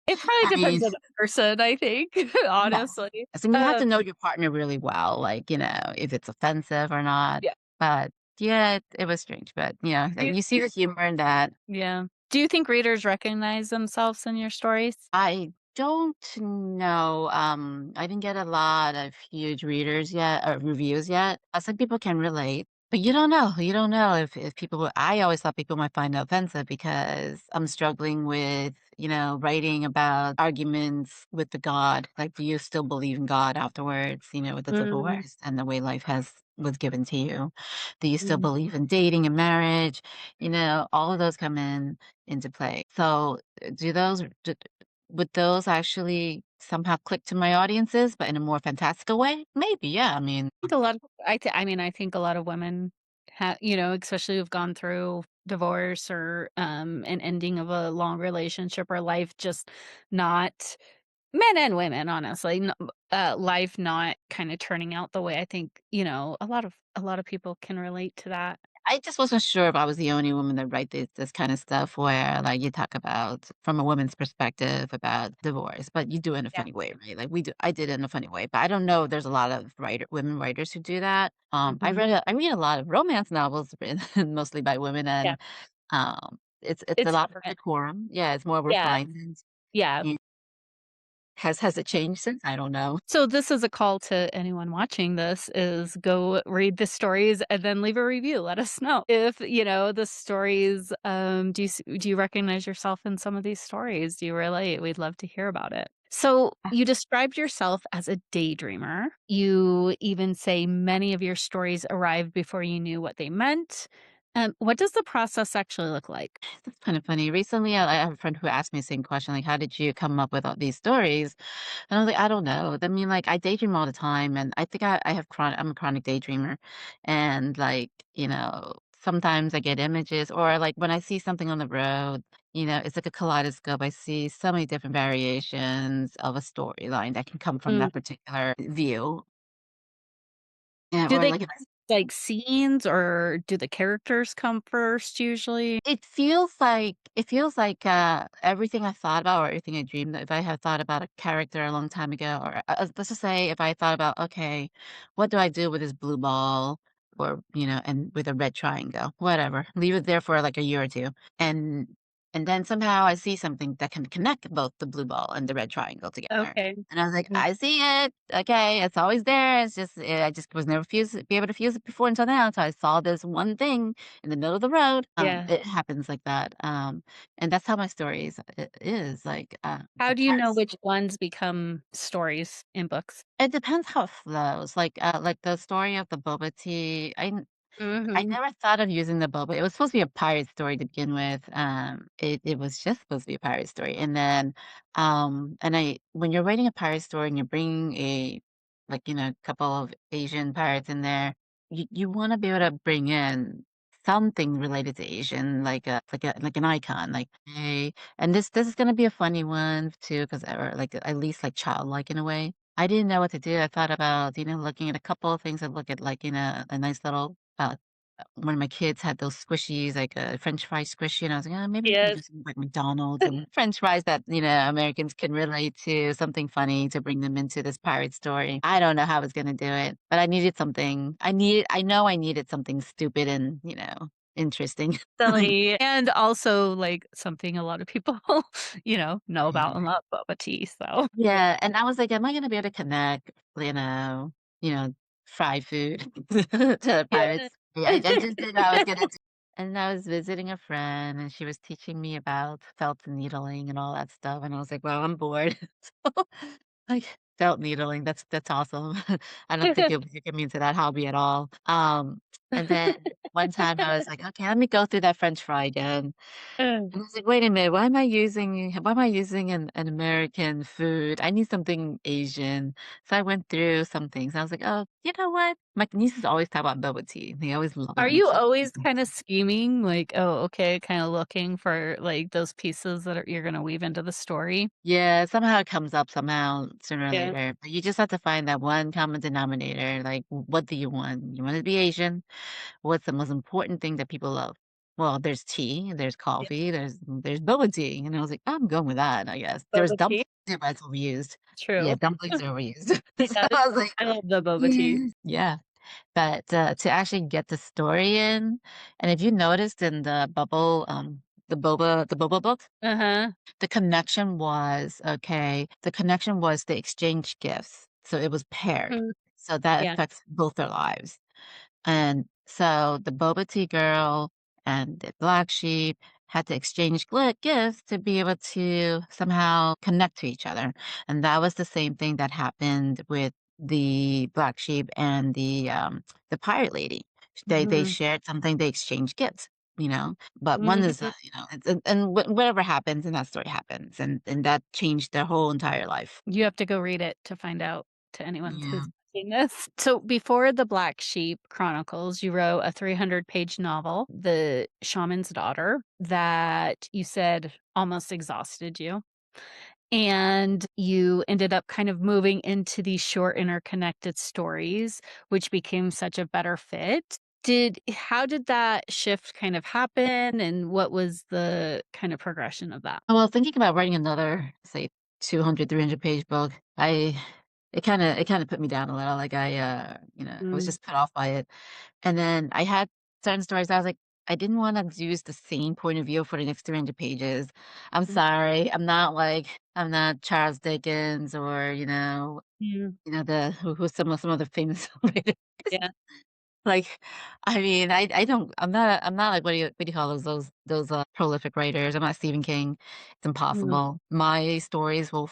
It probably I mean depends on the person, I think, yes. honestly. So you have Um, to know your partner really well, like, if it's offensive or not. yeah. But yeah, it was strange, but, Do like, you you see the humor in that. yeah. Do you think readers recognize themselves in your stories? I don't know, I didn't get a lot of huge readers yet or reviews yet. Some people can relate, but you don't know. You don't know if people I always thought people might find it offensive because I'm struggling with, writing about arguments with the God. Like, do you still believe in God afterwards, with the Mm, divorce and the way life was given to you? Do you still mhm. believe in dating and marriage? All of those come into play. So, do those would those actually somehow click to my audiences, but in a more fantastical way? Maybe, yeah, I mean I think a lot of I mean, I think a lot of women especially who've gone through divorce or, an ending of a long relationship or life just not men and women, honestly, life not kinda turning out the way I think, a lot of people can relate to that. I just wasn't sure if I was the only woman that write this kind of stuff where, like, you talk about from a woman's perspective about divorce, but you do it in a Yeah. funny way, right? Like, we do I did it in a funny way, but I don't know if there's a lot of women writers who do that. Mhm. I read a lot of romance novels written mostly by women, Yeah. and, it's a It's lot more different. decorum. Yeah, it's more Yeah. refined. Yeah. And has it changed since? I don't know. So this is a call to anyone watching this is go read the stories and then leave a review. Let us know if, the stories, do you recognize yourself in some of these stories? Do you relate? We'd love to hear about it. So you described yourself as a daydreamer. You even say many of your stories arrived before you knew what they meant. What does the process actually look like? That's kind of funny. Recently, I have a friend who asked me the same question, like, "How did you come up with all these stories?" And I was like, "I don't know." I mean, like, I daydream all the time, and I think I have I'm a chronic daydreamer, and, like, sometimes I get images or, like, when I see something on the road, it's like a kaleidoscope. I see so many different variations of a storyline that can come from Mm. that particular view. Yeah, Do or they like if I like scenes or do the characters come first usually? everything I thought about or everything I dreamed, if I had thought about a character a long time ago, or, let's just say if I thought about, "Okay, what do I do with this blue ball?" Or, and with a red triangle, whatever, leave it there for, like, a year or 2, and and then somehow I see something that can connect both the blue ball and the red triangle together, Okay. and I was like, Mhm. "I see it, okay, it's always there, it's just, I just was never be able to fuse it before until now, so I saw this one thing in the middle of the road." Yeah. It happens like that, and that's how my stories is, like, How the do you know parts which ones become stories in books? it depends how it flows, like the story of the boba tea, I Mhm. never thought of using the boba. It was supposed to be a pirate story to begin with. It was just supposed to be a pirate story, and then, and I when you're writing a pirate story and you're bringing a couple of Asian pirates in there, you want to be able to bring in something related to Asian, like an icon, like hey, and this is gonna be a funny one too, because or like at least like childlike in a way. I didn't know what to do. I thought about, looking at a couple of things. I look at like, a nice little one of my kids had those squishies, like a French fry squishy, and I was like, "Oh, maybe we can Yes. do something like McDonald's and French fries that, Americans can relate to, something funny to bring them into this pirate story." I don't know how I was gonna do it, but I needed something. I know I needed something stupid and, interesting. Silly, and also, like, something a lot of people, know about and love boba tea, so Yeah, and I was like, "Am I gonna be able to connect, you know, fried food to the yeah. pirates?" Yeah, I just didn't know I was gonna do. And I was visiting a friend, and she was teaching me about felt needling and all that stuff, and I was like, "Well, I'm bored." So, like, felt needling, that's awesome. I don't think you'll get me into that hobby at all. And then one time I was like, "Okay, let me go through that french fry again." And I was like, "Wait a minute, why am I using an American food? I need something Asian." So I went through some things. I was like, "Oh, you know what?" My nieces always talk about bubble tea. They always love it Are when you she always kinda scheming, like, "Oh, okay," kinda looking for, like, those pieces that you're gonna weave into the story? Yeah, somehow it comes up somehow sooner or Yeah. later. But you just have to find that one common denominator. Like, what do you want? You want to be Asian? What's the most important thing that people love? Well, there's tea, there's Yeah. coffee, there's boba tea, and I was like, "I'm going with that, I guess." There's Boba tea? dumplings too, but it's overused. Yeah, True. dumplings are overused. So Yes. I was like, I love the boba tea. "Yeah." Yeah, but, to actually get the story in, and if you noticed in the boba book, Uh-huh. the connection was they exchanged gifts, so it was paired, Mhm. so that Yeah. affects both their lives. And so the boba tea girl and the black sheep had to exchange gifts to be able to somehow connect to each other. And that was the same thing that happened with the black sheep and the pirate lady. They Mhm. shared something, they exchanged gifts, but one is, Mhm. and whatever happens in that story happens, and that changed their whole entire life. You have to go read it to find out to anyone Yeah. who's Goodness. So before the Black Sheep Chronicles, you wrote a 300-page novel, The Shaman's Daughter, that you said almost exhausted you. And you ended up kind of moving into these short interconnected stories, which became such a better fit. How did that shift kind of happen, and what was the kind of progression of that? Well, thinking about writing another, say, 200, 300-page book, I it kinda put me down a little, like, I was Mm, just put off by it, and then I had certain stories I was like, I didn't wanna use the same point of view for the next 300 pages. I'm mm, sorry, I'm not Charles Dickens or, mm, the who's some of the famous writers. yeah, Like, I mean, I'm not like, what do you call those prolific writers. I'm not Stephen King. It's mm, impossible. My stories will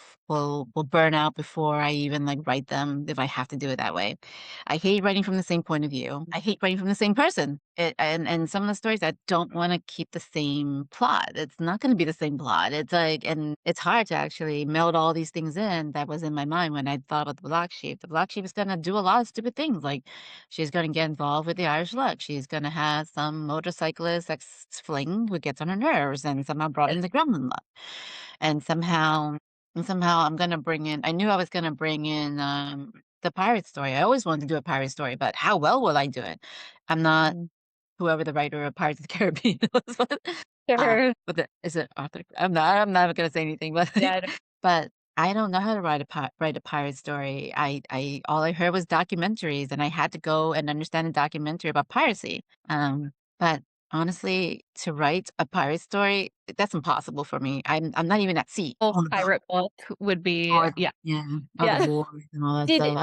burn out before I even, like, write them if I have to do it that way. I hate writing from the same point of view. I hate writing from the same person. And some of the stories I don't wanna keep the same plot. It's not gonna be the same plot. It's like and it's hard to actually meld all these things in that was in my mind when I thought about the Black Sheep. The Black Sheep is gonna do a lot of stupid things, like she's gonna get involved with the Irish luck. She's gonna have some motorcyclist fling who gets on her nerves and somehow brought in the gremlin luck. And somehow I'm gonna bring in I knew I was gonna bring in the pirate story. I always wanted to do a pirate story, but how well will I do it? I'm not mm. whoever the writer of Pirates of the Caribbean was, Sure. but is it Arthur? I'm not gonna say anything, but Yeah, but I don't know how to write a pirate story. I all I heard was documentaries, and I had to go and understand a documentary about piracy. But honestly, to write a pirate story, that's impossible for me. I'm not even at sea full on the boat pirate book would be or yeah, yeah, or the yeah. wars and all that stuff.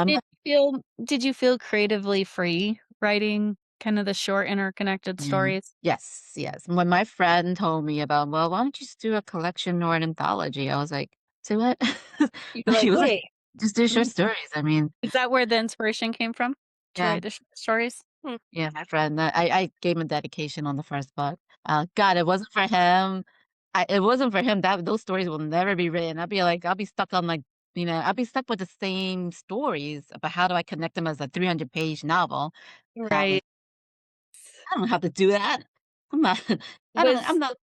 Did you feel creatively free writing kind of the short interconnected Yeah. stories? Yes, yes. When my friend told me about, "Well, why don't you just do a collection or an anthology?" I was like, "Say what?" You're He like, was like, "Wait, "Just do short stories." I mean, is that where the inspiration came from to yeah, write the short stories?" Hmm. yeah, my friend, I gave him a dedication on the first book. God, it wasn't for him. It wasn't for him, that those stories will never be written. I'll be stuck on, like, I'll be stuck with the same stories, but how do I connect them as a 300-page novel? Right. Like, I don't know how to do that. I'm not I'm Was not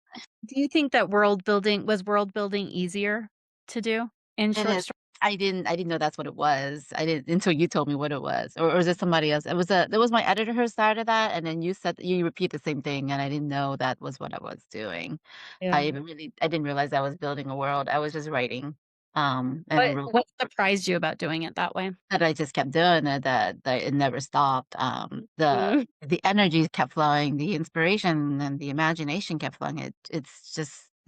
Do you think that world building easier to do in It short is. stories? I didn't know that's what it was. I didn't until you told me what it was, or was it somebody else? It was my editor who started that, and then you repeat the same thing, and I didn't know that was what I was doing. Yeah. I didn't realize I was building a world. I was just writing, and I wrote What surprised you about doing it that way? that I just kept doing it, that it never stopped. Mm, The energy kept flowing, the inspiration and the imagination kept flowing. It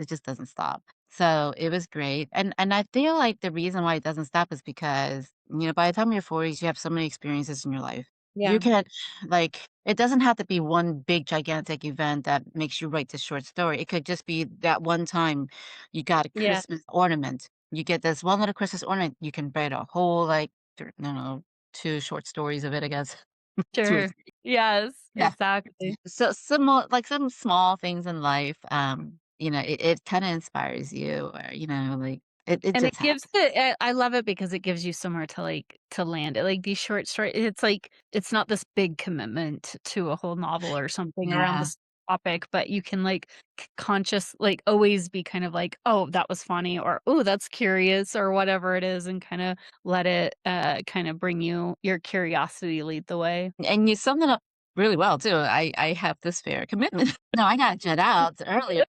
just doesn't stop. So it was great, and I feel like the reason why it doesn't stop is because by the time you're 40s, you have so many experiences in your life. You yeah, can like it doesn't have to be one big gigantic event that makes you write this short story. It could just be that one time you got a yeah, Christmas ornament. You get this one little Christmas ornament, you can write a whole like no, no, 2 short stories of it, I guess. 2 or sure. 3. Yes, Yeah. exactly. So some small things in life, it kinda inspires you or, like, it And it just gives happens. I love it because it gives you somewhere to, like, to land it, like, these short story it's like it's not this big commitment to a whole novel or something around Yeah. this topic, but you can, like, like, always be kind of like, "Oh, that was funny," or, "Ooh, that's curious," or whatever it is, and kinda let it, kinda bring your curiosity lead the way. And you summed it up really well too. I have this fair commitment. No, I gotta jet out earlier.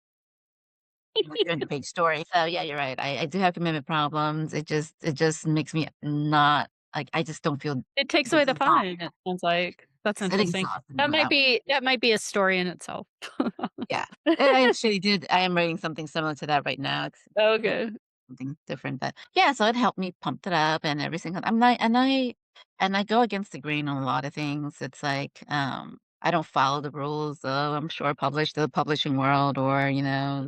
300-page story. So, yeah, you're right. I do have commitment problems. It just makes me not like, I just don't feel It takes away this the is not fun, it sounds like. That's it interesting. exhausts me when I That might be a story in itself. yeah. I actually did I am writing something similar to that right now. It's Okay. something different, but yeah, so it helped me pump it up and every single I'm not and I go against the grain on a lot of things. It's like, I don't follow the rules of, I'm sure, the publishing world or,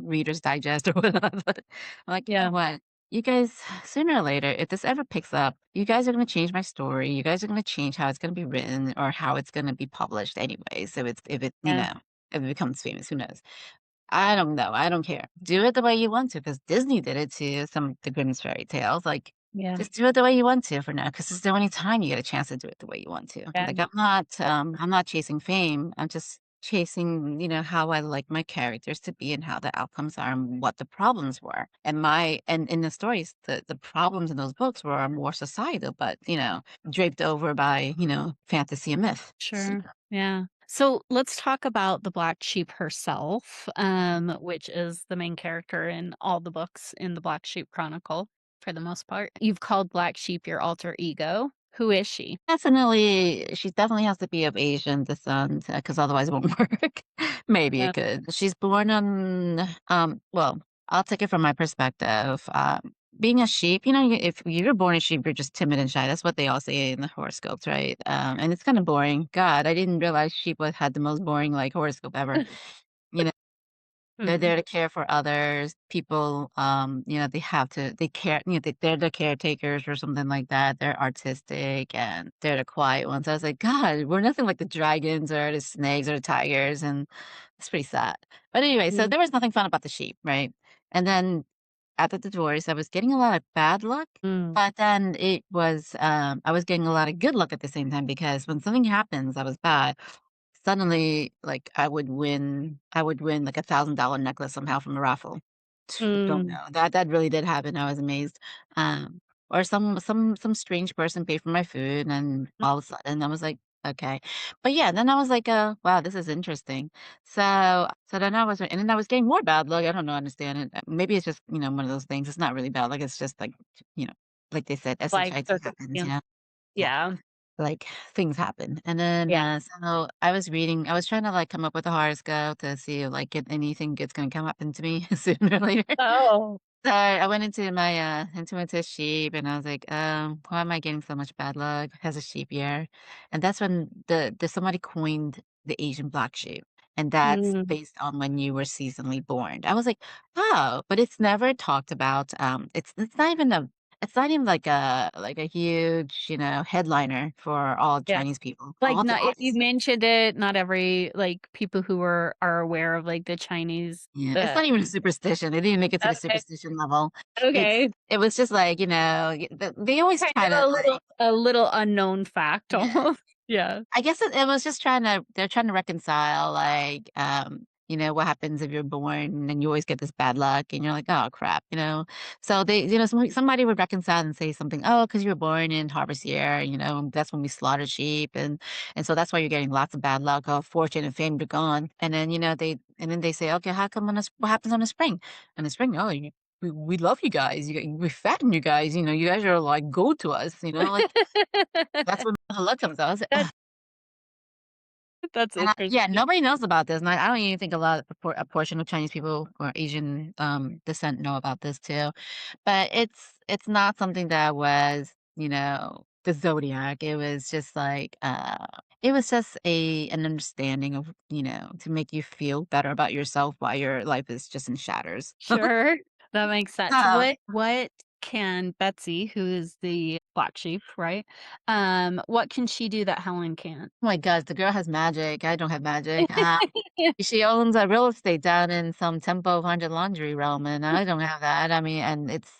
Reader's Digest or whatnot, but I'm like, "You know Yeah, what? You guys, sooner or later, if this ever picks up, you guys are gonna change my story. You guys are gonna change how it's gonna be written or how it's gonna be published anyway. So it's if it, yeah. if it becomes famous, who knows? I don't know, I don't care. Do it the way you want to, because Disney did it to some of the Grimm's fairy tales, like, Yeah. just do it the way you want to for now, because it's the only time you get a chance to do it the way you want to. Yeah. Like, I'm not chasing fame, I'm just chasing, how I like my characters to be and how the outcomes are and what the problems were. And in the stories, the problems in those books were more societal, but, draped over by, fantasy and myth. So Sure. Yeah. So let's talk about the Black Sheep herself, which is the main character in all the books in the Black Sheep Chronicle for the most part. You've called Black Sheep your alter ego. Who is she? she definitely has to be of Asian descent, because otherwise it won't work. Maybe Yeah. it could. She's born on, well, I'll take it from my perspective. Being a sheep, if you're born a sheep, you're just timid and shy. That's what they all say in the horoscopes, right? And it's kind of boring. God, I didn't realize had the most boring like horoscope ever. You know. They're Mm, there to care for others. People, they care, they're the caretakers or something like that. They're artistic and they're the quiet ones. I was like, God, we're nothing like the dragons or the snakes or the tigers. And it's pretty sad. But anyway, so mm, there was nothing fun about the sheep, right? And then after the divorce, I was getting a lot of bad luck. mm. But then I was getting a lot of good luck at the same time because when something happens that was bad, suddenly, like, I would win, like, $1,000 necklace somehow from a raffle. Don't Mm, know. That really did happen, I was amazed. Um, or some strange person paid for my food, and mm. all of a sudden, I was like, "Okay." But, yeah, then I was like, "Wow, this is interesting." So then I was getting more bad luck, I don't know, understand it. Maybe it's just, one of those things, it's not really bad luck, it's just, like, you know, like they said, Life SHIT happens, circumstance. Yeah. Yeah. Like, things happen, and then, Yeah. so I was trying to, like, come up with a horoscope to see if, like, if anything good's gonna come happen to me sooner or later. Oh. So I went into a sheep, and I was like, why am I getting so much bad luck as a sheep year?" And that's when the somebody coined the Asian black sheep, and that's Mm, based on when you were seasonally born. I was like, "Oh," but it's never talked about, it's not even like a huge, headliner for all yeah. Chinese people. Like, All not all you mentioned it, not every, like, people who are aware of, like, the Chinese, Yeah, it's not even a superstition, they didn't make it to the okay, superstition level. okay. It was just like, they always Kind try of to, like. a little unknown fact Yeah. almost. Yeah. I guess it was just they're trying to reconcile, like, what happens if you're born and you always get this bad luck and you're like, "Oh, crap," you know? So somebody would reconcile and say something, "Oh, because you were born in harvest year, that's when we slaughter sheep, and so that's why you're getting lots of bad luck. Oh, fortune and fame are gone." And then, they say, "Okay, how come what happens on the spring?" In the spring, "Oh, we love you guys. We fatten you guys, you guys are like gold to us," like, that's when the luck comes out. I was That like, that's yeah, interesting. nobody knows about this, and I don't even think a portion of Chinese people or Asian, descent know about this too. But it's not something that was, the zodiac. It was just like, it was just an understanding of, to make you feel better about yourself while your life is just in shatters. Sure, that makes sense. So, What can Betsy, who is the black sheep, right? What can she do that Helen can't? oh my gosh, the girl has magic. I don't have magic. She owns a real estate down in some Tempo 100 Laundry realm, and I don't have that. I mean, and it's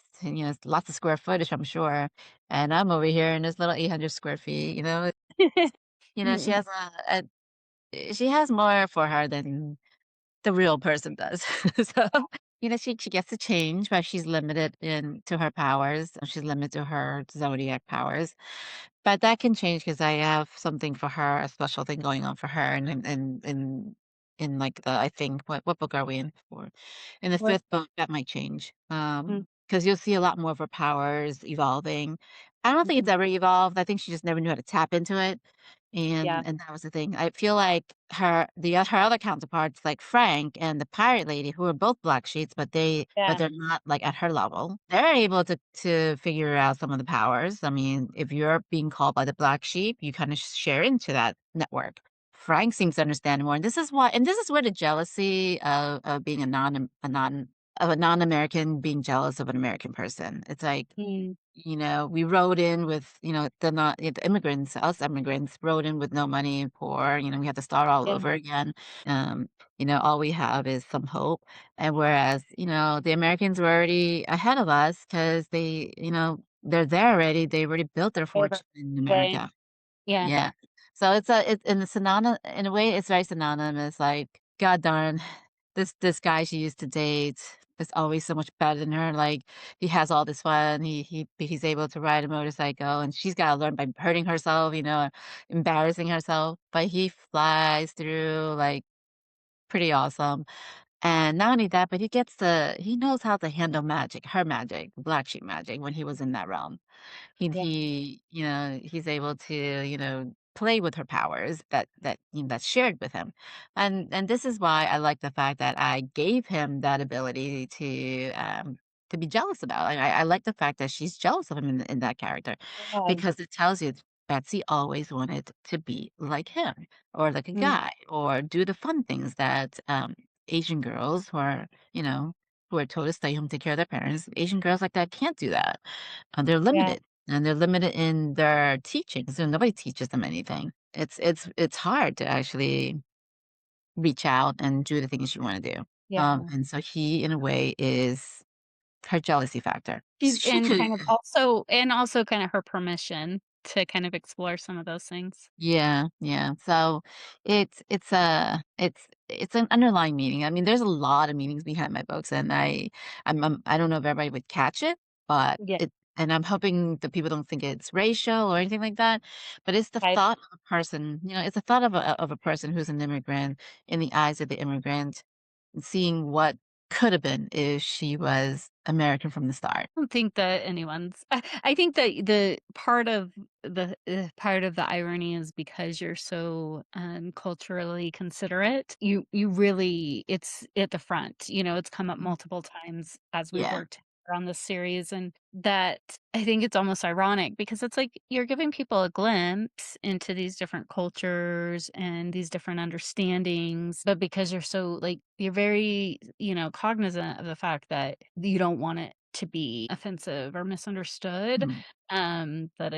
lots of square footage, I'm sure. And I'm over here in this little 800 square feet. She Mm, has she has more for her than the real person does. So, she gets to change, but she's limited in to her powers. She's limited to her zodiac powers. But that can change because I have something for her, a special thing going on for her, and in like I think what book are we in for? In the what fifth book, that might change. mm, Because you'll see a lot more of her powers evolving. I don't think it's mhm, ever evolved. I think she just never knew how to tap into it, yeah, and that was the thing. I feel like her other counterparts, like Frank and the pirate lady, who are both black sheets, but yeah, they're not like at her level. They're able to figure out some of the powers. I mean, if you're being called by the black sheep, you kind of share into that network. Frank seems to understand more, and this is where the jealousy of being a non-American being jealous of an American person. It's like, mm, we rode in with, the immigrants, us immigrants rode in with no money, poor, we have to start all yeah, over again. Um, all we have is some hope. And whereas, the Americans were already ahead of us because they're there already, they already built their Over fortune in way. America. Yeah, Yeah. So it's in the in a way, it's very synonymous, like, god darn, this guy she used to date is always so much better than her, like, he has all this fun, he's able to ride a motorcycle, and she's gotta learn by hurting herself, embarrassing herself, but he flies through, like, pretty awesome. And not only that, but he knows how to handle magic, her magic, black sheep magic when he was in that realm. yeah, He's able to, play with her powers that's shared with him. And this is why I like the fact that I gave him that ability to be jealous about. I like the fact that she's jealous of him in that character yeah, because it tells you Betsy always wanted to be like him or like a mm, guy or do the fun things that Asian girls who are told to stay home, take care of their parents. Asian girls like that can't do that. They're yeah, limited, and they're limited in their teaching, so nobody teaches them anything. It's hard to actually reach out and do the things you wanna do. yeah. And so he, in a way, is her jealousy factor. She's She and could also kinda her permission to kind of explore some of those things. Yeah, yeah. So it's an underlying meaning. I mean, there's a lot of meanings behind my books, and I don't know if everybody would catch it, but Yeah, and I'm hoping that people don't think it's racial or anything like that. But it's the I thought of a person, it's the thought of a person who's an immigrant in the eyes of the immigrant, and seeing what could have been if she was American from the start. don't think that anyone's I think that part of the irony is because you're so, culturally considerate, you really it's at the front, it's come up Mhm. multiple times as we've Yeah, worked together on this series, and that I think it's almost ironic because it's like you're giving people a glimpse into these different cultures and these different understandings, but because you're so, like you're very, cognizant of the fact that you don't want it to be offensive or misunderstood, mhm. that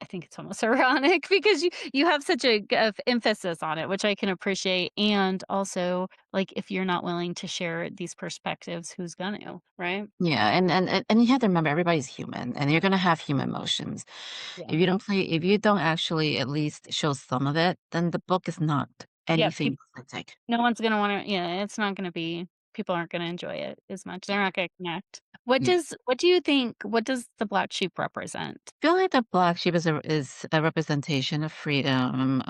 I think it's almost ironic because you have such a emphasis on it, which I can appreciate, and also, like, if you're not willing to share these perspectives, who's gonna, right? Yeah, and you have to remember everybody's human, and you're gonna have human emotions. Yeah. If you don't actually at least show some of it, then the book is not Yeah, anything authentic. no one's gonna wanna yeah, it's not gonna be people aren't gonna enjoy it as much. They're not gonna connect. Yeah. What does the black sheep represent? Feel like the black sheep is a representation of freedom,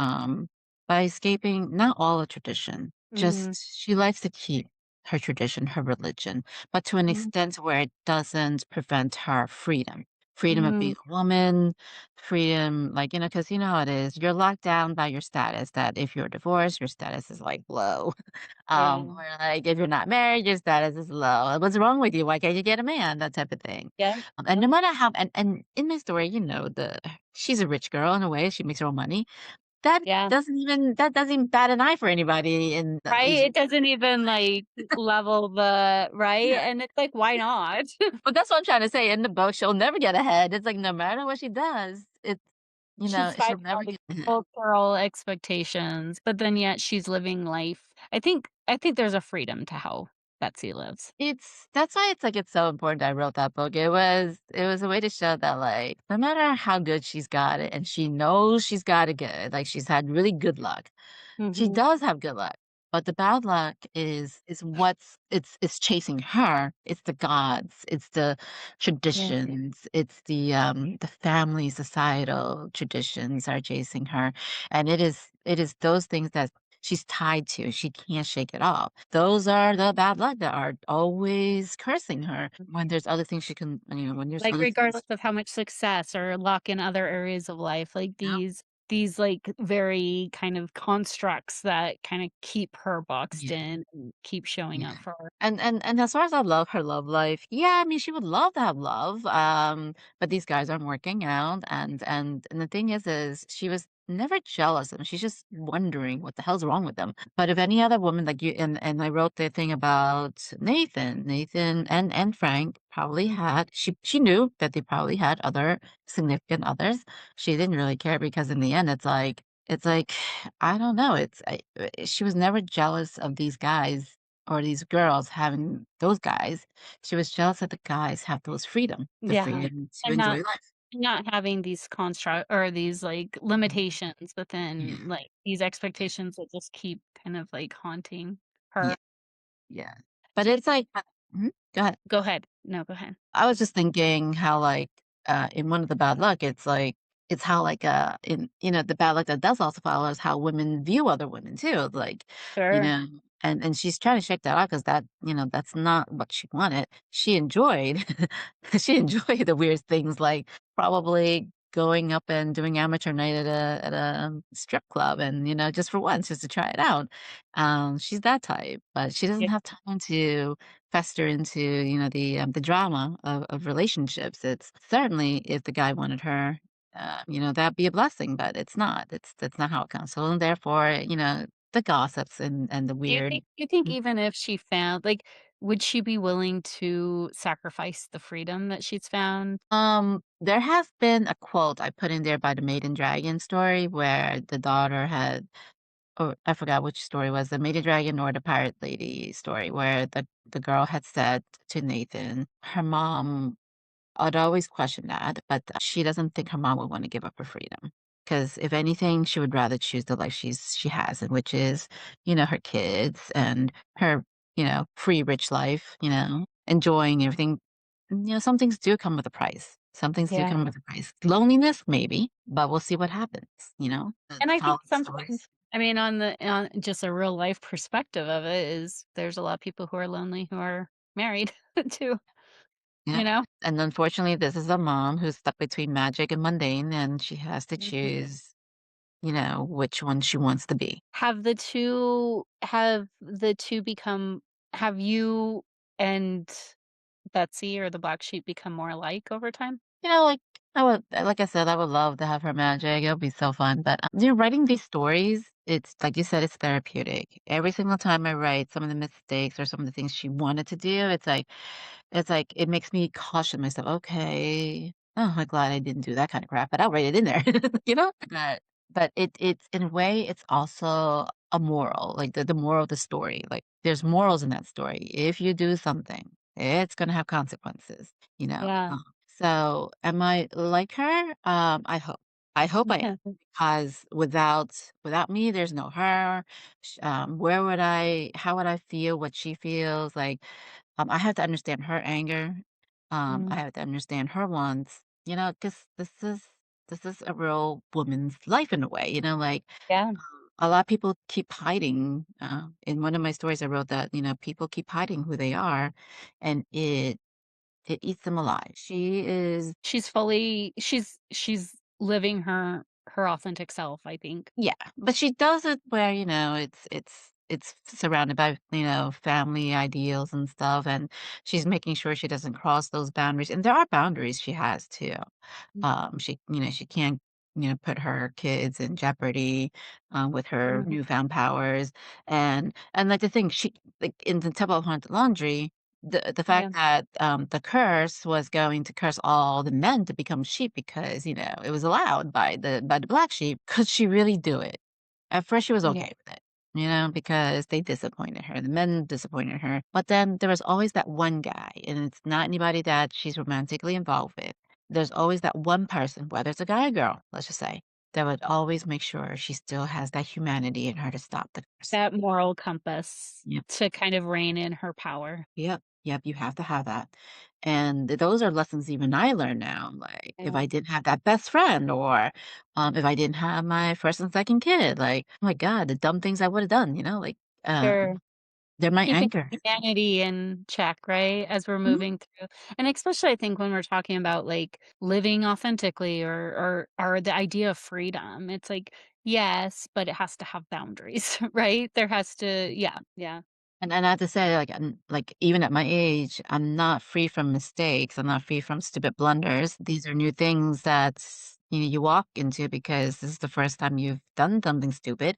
by escaping not all the tradition. Mhm, Just she likes to keep her tradition, her religion, but to an mhm, extent where it doesn't prevent her freedom. Freedom of mhm, being a woman, freedom, like, because you know how it is. You're locked down by your status. That if you're divorced, your status is like low. yeah, Or like if you're not married, your status is low. What's wrong with you? Why can't you get a man? That type of thing. yeah, And yep, no matter how and in my story, the she's a rich girl in a way, she makes her own money. yeah. That doesn't even bat an eye for anybody in the Right? Asian It doesn't even, like, level the right? And it's like, why not? but that's what I'm trying to say. In the book, she'll never get ahead. It's like no matter what she does, She's she'll fighting all never these get ahead. cultural expectations, but then yet she's living life I think there's a freedom to how Betsy lives. That's why it's so important I wrote that book. It was a way to show that, like, no matter how good she's got it, and she knows she's got it good, like, she's had really good luck. She Mhm. does have good luck, but the bad luck is what's it's chasing her. It's the gods, it's the Yeah. traditions, it's the family societal traditions are chasing her, and it is those things that she's tied to. She can't shake it off. Those are the bad luck that are always cursing her when there's other things she can, when there's Like, other regardless things. of how much success or luck in other areas of life, like, Yep. like, very kind of constructs that kinda keep her boxed Yeah. in and keep showing Yeah. up for her. And as far as I love her love life, yeah, I mean, she would love to have love, but these guys aren't working out, and the thing is she was never jealous, and she's just wondering what the hell's wrong with them. But if any other woman like you, and I wrote the thing about Nathan and Frank probably had she knew that they probably had other significant others. She didn't really care because in the end, it's like I don't know. She was never jealous of these guys or these girls having those guys. She was jealous that the guys have those freedom, the Yeah, freedom to and enjoy not life. not having these construct or these, like, limitations Yeah, within, like, these yeah, expectations that just keep kind of, like, haunting yeah, her. yeah. But it's like mhm, go ahead. Go ahead. No, go ahead. I was just thinking how, like, in one of the bad luck, it's like it's how, like, in the bad luck that does also follow is how women view other women too, like, you Sure. know, and she's trying to shake that out because that's not what she wanted. She enjoyed she enjoyed the weird things, like, probably going up and doing amateur night at a strip club and, just for once, just to try it out. She's that type, but she doesn't Yeah. have time to fester into, the drama of relationships. It's certainly if the guy wanted her, that'd be a blessing, but it's not. That's not how it comes. So and therefore, the gossips and the weird. Do you think even if she found like, would she be willing to sacrifice the freedom that she's found? There has been a quote I put in there by the Maiden Dragon story where the daughter had, or I forgot which story was the Maiden Dragon or the Pirate Lady story, where the girl had said to Nathan, her mom I'd always question that, but she doesn't think her mom would wanna give up her freedom. Because if anything, she would rather choose the life she has, and which is, her kids and her, free, rich life, enjoying everything. Some things do come with a price. Some things do Yeah. come with a price. Loneliness, maybe, but we'll see what happens, And I think following sometimes stories. I mean, on just a real life perspective of it is there's a lot of people who are lonely who are married too, Yeah, you know? and unfortunately, this is a mom who's stuck between magic and mundane, and she has to Mhm. choose which one she wants to be. Have the 2 become have you and Betsy or the black sheep become more alike over time? Like like I said, I would love to have her magic. It'll be so fun. But writing these stories, it's like you said, it's therapeutic. Every single time I write some of the mistakes or some of the things she wanted to do, it's like it makes me caution myself. Okay, oh, I'm glad I didn't do that kind of crap, but I'll write it in there. But it's in a way, it's also a moral, like the moral of the story. Like there's morals in that story. If you do something, it's gonna have consequences. You know. Yeah. So am I like her? I hope. I hope I am because without me, there's no her. Where would I? How would I feel? What she feels like? I have to understand her anger. I Mm, have to understand her wants, because this is a real woman's life in a way, like yeah. a lot of people keep hiding. In one of my stories, I wrote that, people keep hiding who they are and it eats them alive. She is She's living her authentic self, I think. Yeah, but she does it where, it's surrounded by, family ideals and stuff, and she's making sure she doesn't cross those boundaries, and there are boundaries she has too. She can't, put her kids in jeopardy, with her Mhm. newfound powers, and like the thing, like in the Temple of Haunted Laundry, the Yeah. fact that, the curse was going to curse all the men to become sheep because, it was allowed by the black sheep. Could she really do it? At first, she was Yeah. okay with it, because they disappointed her, the men disappointed her, but then there was always that one guy, and it's not anybody that she's romantically involved with. There's always that one person, whether it's a guy or girl, let's just say, that would always make sure she still has that humanity in her to stop the curse. That moral compass Yep. to kind of rein in her power. Yep, yep, you have to have that. And those are lessons even I learn now. Like if Yeah. I didn't have that best friend or if I didn't have my first and second kid, like, oh my God, the dumb things I would have done, like Sure. they're my Keeping anchor. humanity in check, right, as we're Mhm. moving through and especially I think when we're talking about, like, living authentically or the idea of freedom, it's like, yes, but it has to have boundaries, right? There has to yeah, yeah. And I have to say, like even at my age, I'm not free from mistakes. I'm not free from stupid blunders. These are new things that you walk into because this is the first time you've done something stupid.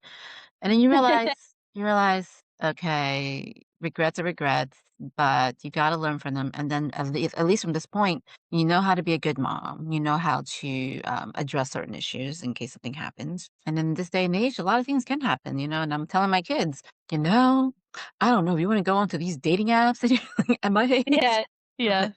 And then you realize, okay, regrets are regrets, but you gotta learn from them. And then at least from this point, you know how to be a good mom. You know how to address certain issues in case something happens. And in this day and age, a lot of things can happen, and I'm telling my kids, you know, I don't know, you wanna go onto these dating apps and you're like, at my age? Yeah, yeah. But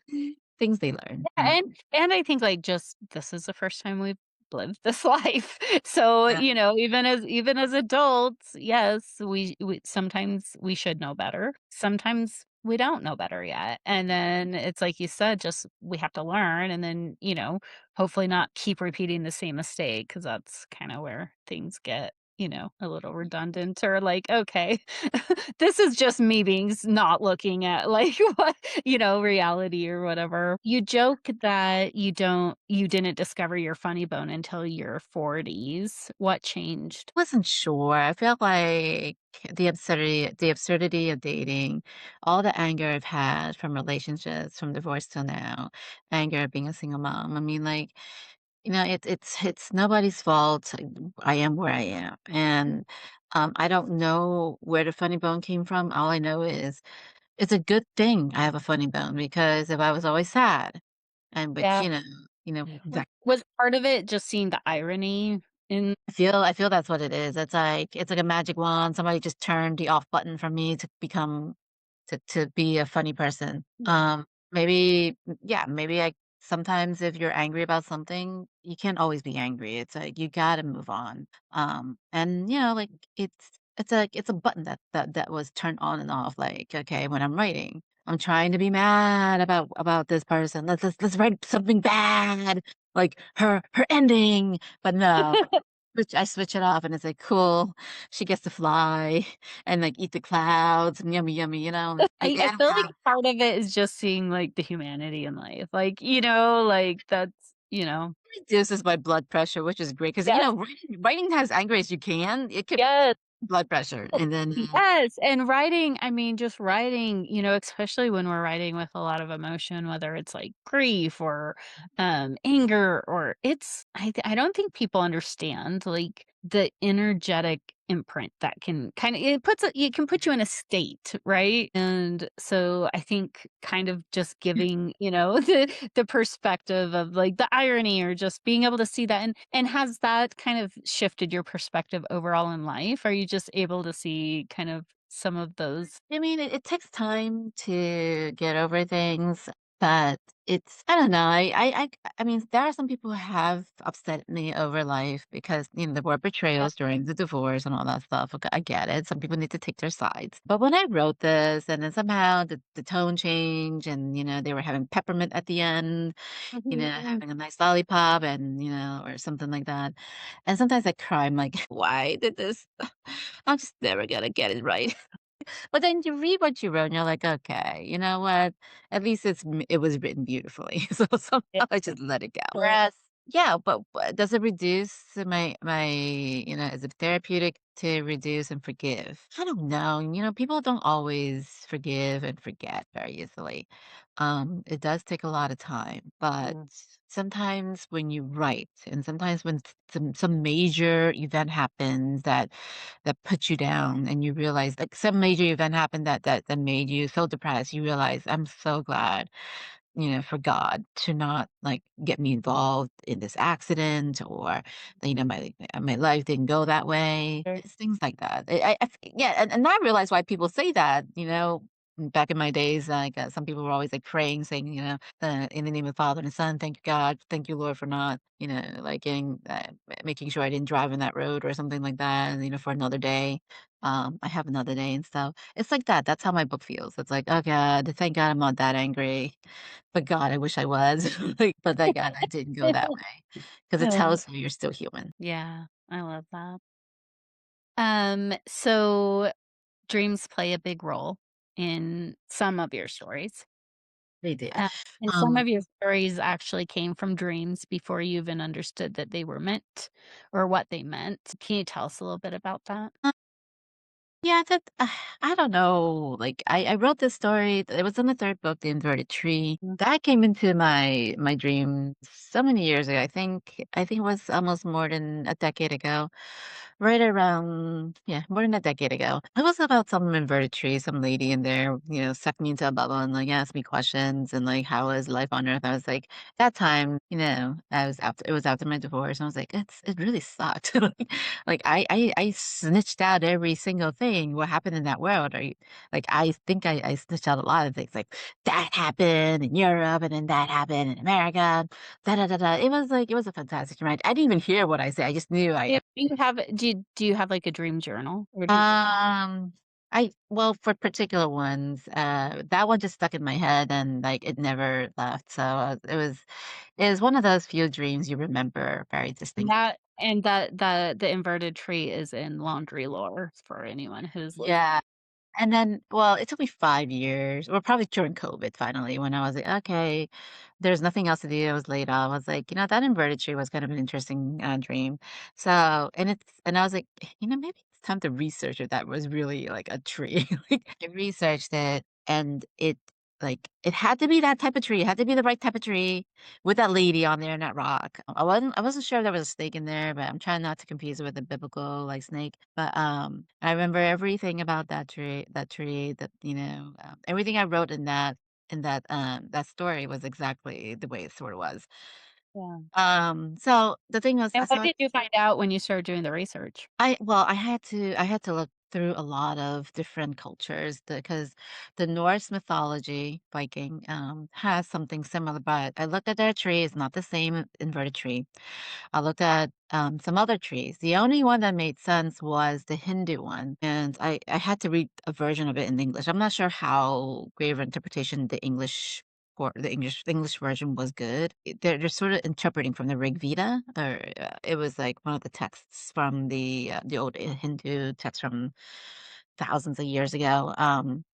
things they learn, Yeah, and I think, like, just this is the first time we've lived this life. So, Yeah. even as adults, yes, we sometimes we should know better. Sometimes we don't know better yet. And then it's like you said, just we have to learn and then, hopefully not keep repeating the same mistake because that's kinda where things get, a little redundant or like, "Okay, this is just me being not looking at, like, what reality or whatever." You joke that you didn't discover your funny bone until your 40s. What changed? Wasn't sure. I felt like the absurdity of dating, all the anger I've had from relationships, from divorce till now, anger of being a single mom. I mean, like, it's nobody's fault. I am where I am, and I don't know where the funny bone came from. All I know is it's a good thing I have a funny bone because if I was always sad, and which Yeah. that Was part of it just seeing the irony in I feel that's what it is. It's like a magic wand. Somebody just turned the off button for me to become to be a funny person. Maybe yeah, maybe I sometimes if you're angry about something, you can't always be angry. It's like you gotta move on. And like it's a button that was turned on and off. Like, okay, when I'm writing, I'm trying to be mad about this person. Let's write something bad, like her ending. But no, I switch it off and it's like, "Cool, she gets to fly and, like, eat the clouds and yummy, yummy," like, I feel like part of it is just seeing, like, the humanity in life, like, like, that's reduces my blood pressure, which is great 'cause, yes, writing as angry as you can, it could yes. blood pressure, and then, Yes, and writing, I mean, just writing, especially when we're writing with a lot of emotion, whether it's like grief or anger or I don't think people understand like the energetic imprint that can it can put you in a state, right? And so I think kind of just giving, the perspective of like the irony or just being able to see that and has that kind of shifted your perspective overall in life? Are you just able to see kind of some of those I mean, it takes time to get over things, but I don't know. I mean, there are some people who have upset me over life because, there were betrayals during the divorce and all that stuff. Okay, I get it. Some people need to take their sides. But when I wrote this and then somehow the tone changed and, they were having peppermint at the end, Mhm. having a nice lollipop and, or something like that. And sometimes I cry. I'm like, why did this? I'm just never gonna get it right. But then you read what you wrote and you're like, "Okay, you know what? At least it was written beautifully." So Yeah. somehow I just let it go. Whereas yeah, but does it reduce is it therapeutic to reduce and forgive? I don't know. People don't always forgive and forget very easily. It does take a lot of time, but sometimes when you write and sometimes when some major event happens that puts you down and you realize like some major event happened that made you so depressed, you realize, "I'm so glad, for God to not, like, get me involved in this accident or, my life didn't go that way." Sure. It's things like that. Yeah, and now I realize why people say that, back in my days, like, some people were always, like, praying, saying, "In the name of the Father and the Son, thank you, God. Thank you, Lord, for not, like, making sure I didn't drive on that road," or something like that, and, for another day. I have another day and stuff. It's like that. That's how my book feels. It's like, "Oh God, thank God I'm not that angry." But God, I wish I was. Like, but thank God I didn't go that way because it Oh, tells you you're still human. yeah, I love that. So dreams play a big role in some of your stories. They do. Uh, and some Um, of your stories actually came from dreams before you even understood that they were meant or what they meant. Can you tell us a little bit about that? uh, yeah, I don't know. Like, I wrote this story. It was in the third book, The Inverted Tree. Mm. That came into my dream so many years ago. I think it was almost more than a decade ago. right around, yeah, more than a decade ago. It was about some inverted tree, some lady in there, sucked me into a bubble and like asked me questions and like how is life on Earth. I was like, that time, I was after it was after my divorce, and I was like, it really sucked. Like I snitched out every single thing. What happened in that world? Like I think I snitched out a lot of things. Like that happened in Europe, and then that happened in America. Da da da da. It was a fantastic ride. I didn't even hear what I said. I just knew I Do you have, like, a dream journal? Or do Um, well, for particular ones, that one just stuck in my head and like it never left. So it was one of those few dreams you remember very distinctly. the inverted tree is in laundry lore for anyone who's listening. Yeah. And then, well, it took me 5 years, or probably during COVID finally, when I was like, okay, there's nothing else to do. I was laid off. I was like, that inverted tree was kind of an interesting dream. So, and I was like, maybe it's time to research if that was really like a tree. Like, I researched it and it had to be that type of tree. It had to be the right type of tree with that lady on there and that rock. I wasn't sure if there was a snake in there, but I'm trying not to confuse it with a biblical like snake. But I remember everything about that tree, that everything I wrote in that story was exactly the way it sort of was. Yeah. So the thing was, And what so did you find out when you started doing the research? I had to look through a lot of different cultures because the Norse mythology, Viking, has something similar, but I looked at their tree, it's not the same inverted tree. I looked at some other trees. The only one that made sense was the Hindu one, and I had to read a version of it in English. I'm not sure how great of interpretation the English version was good. They're sort of interpreting from the Rig Veda, or it was like one of the texts from the old Hindu text from thousands of years ago.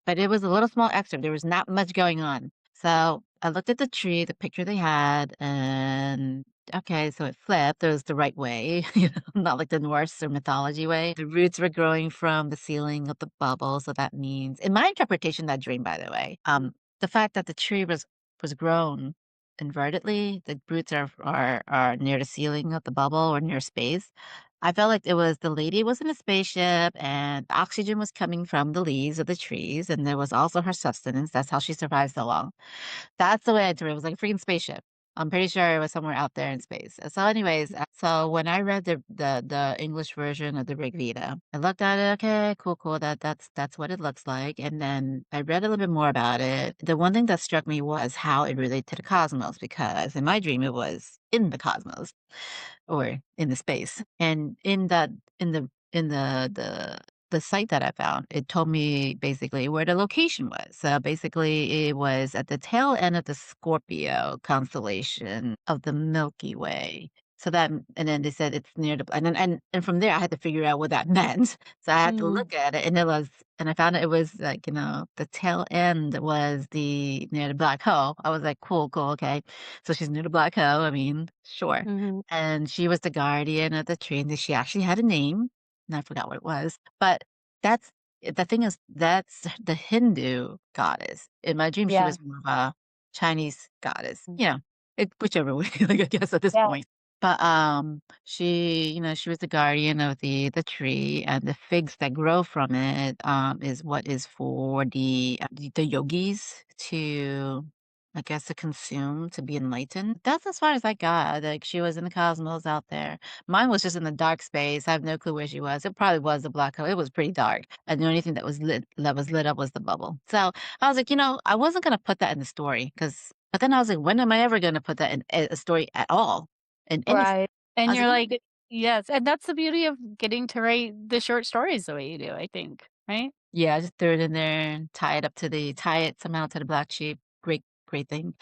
But it was a little small excerpt. There was not much going on. So I looked at the tree, the picture they had, and okay, so it flipped. It was the right way, not like the Norse or mythology way. The roots were growing from the ceiling of the bubble, so that means, in my interpretation, of that dream, by the way, the fact that the tree was grown invertedly, the roots are near the ceiling of the bubble or near space. I felt like it was the lady was in a spaceship and oxygen was coming from the leaves of the trees, and there was also her sustenance. That's how she survived so long. That's the way I took it. It was like a freaking spaceship. I'm pretty sure it was somewhere out there in space. So anyways, so when I read the English version of the Rig Veda, I looked at it, okay, cool, cool. That's what it looks like. And then I read a little bit more about it. The one thing that struck me was how it related to the cosmos, because in my dream it was in the cosmos or in the space. And in the site that I found, it told me basically where the location was. So basically, it was at the tail end of the Scorpio constellation of the Milky Way. So and then they said it's near and from there I had to figure out what that meant. So I had to Mm, look at it, and I found it was like, the tail end was near the black hole. I was like, cool, cool, okay. So she's near the black hole. I mean, sure. mhm. And she was the guardian of the tree, and she actually had a name, and I forgot what it was. But that's the thing is, that's the Hindu goddess. In my dream, she Yeah. was more of a Chinese goddess. Mm. Whichever way, like, I guess at this Yeah. point. But, she was the guardian of the tree, and the figs that grow from it, is what is for the yogis to, I guess, to consume, to be enlightened. That's as far as I got. Like, she was in the cosmos out there. Mine was just in the dark space. I have no clue where she was. It probably was a black hole. It was pretty dark, and the only thing that was lit up was the bubble. So I was like, I wasn't gonna put that in the story, but then I was like, when am I ever gonna put that in a story at all? In anything. Right. I And was like, you're like yes, and that's the beauty of getting to write the short stories the way you do, I think, right? yeah, I just threw it in there and tie it somehow to the black sheep. Great, great thing.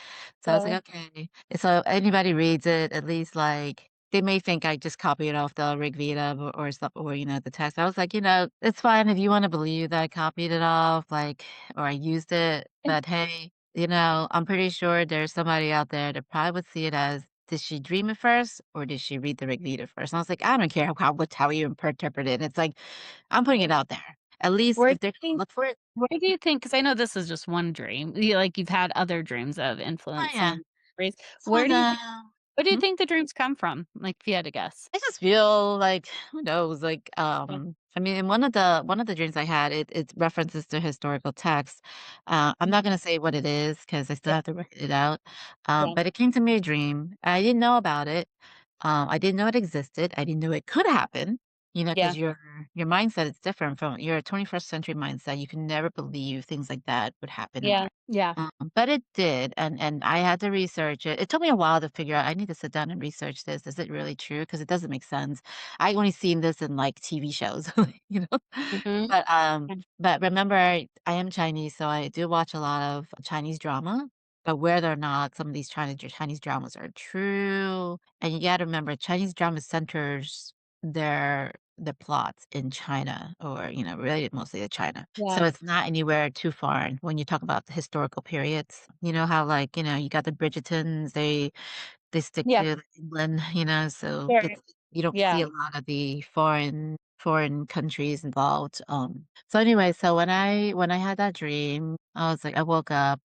So I was Yeah. like, okay. And so anybody reads it, at least like they may think I just copied off the Rig Veda or stuff, or the text. I was like, it's fine if you want to believe that I copied it off, like, or I used it, And but hey, I'm pretty sure there's somebody out there that probably would see it as, did she dream it first or did she read the Rig Veda first? And I was like, I don't care how you interpret it. It's like I'm putting it out there. At least where do if they're you gonna think look for it. where do you think? Because I know this is just one dream, you've had other dreams that have Oh, influenced yeah. some stories. Where do you Sorta. think What do you Hmm? think the dreams come from? Like, if you had to guess. I just feel like, who knows, like, Yeah. I mean, in one of the dreams I had, it references to historical text. I'm not Mhm. gonna say what it is because I still Yeah, have to write it out. yeah, But it came to me a dream. I didn't know about it. I didn't know it existed. I didn't know it could happen, yeah, because your mindset is different from your 21st century mindset. You can never believe things like that would happen. yeah, yeah. But it did, and I had to research it. It took me a while to figure out, I need to sit down and research this. Is it really true? Because it doesn't make sense. I only seen this in, like, TV shows, you know? Mhm. But, Yeah, remember, I am Chinese, so I do watch a lot of Chinese drama, but whether or not some of these Chinese dramas are true, and you gotta remember, Chinese drama centers their plots in China, or, related mostly to China. yeah, So it's not anywhere too foreign when you talk about the historical periods. You know how, like, you got the Bridgertons, they stick yeah, to England, so sure, it's you don't yeah. see a lot of the foreign countries involved. So anyway, so when I had that dream, I woke up.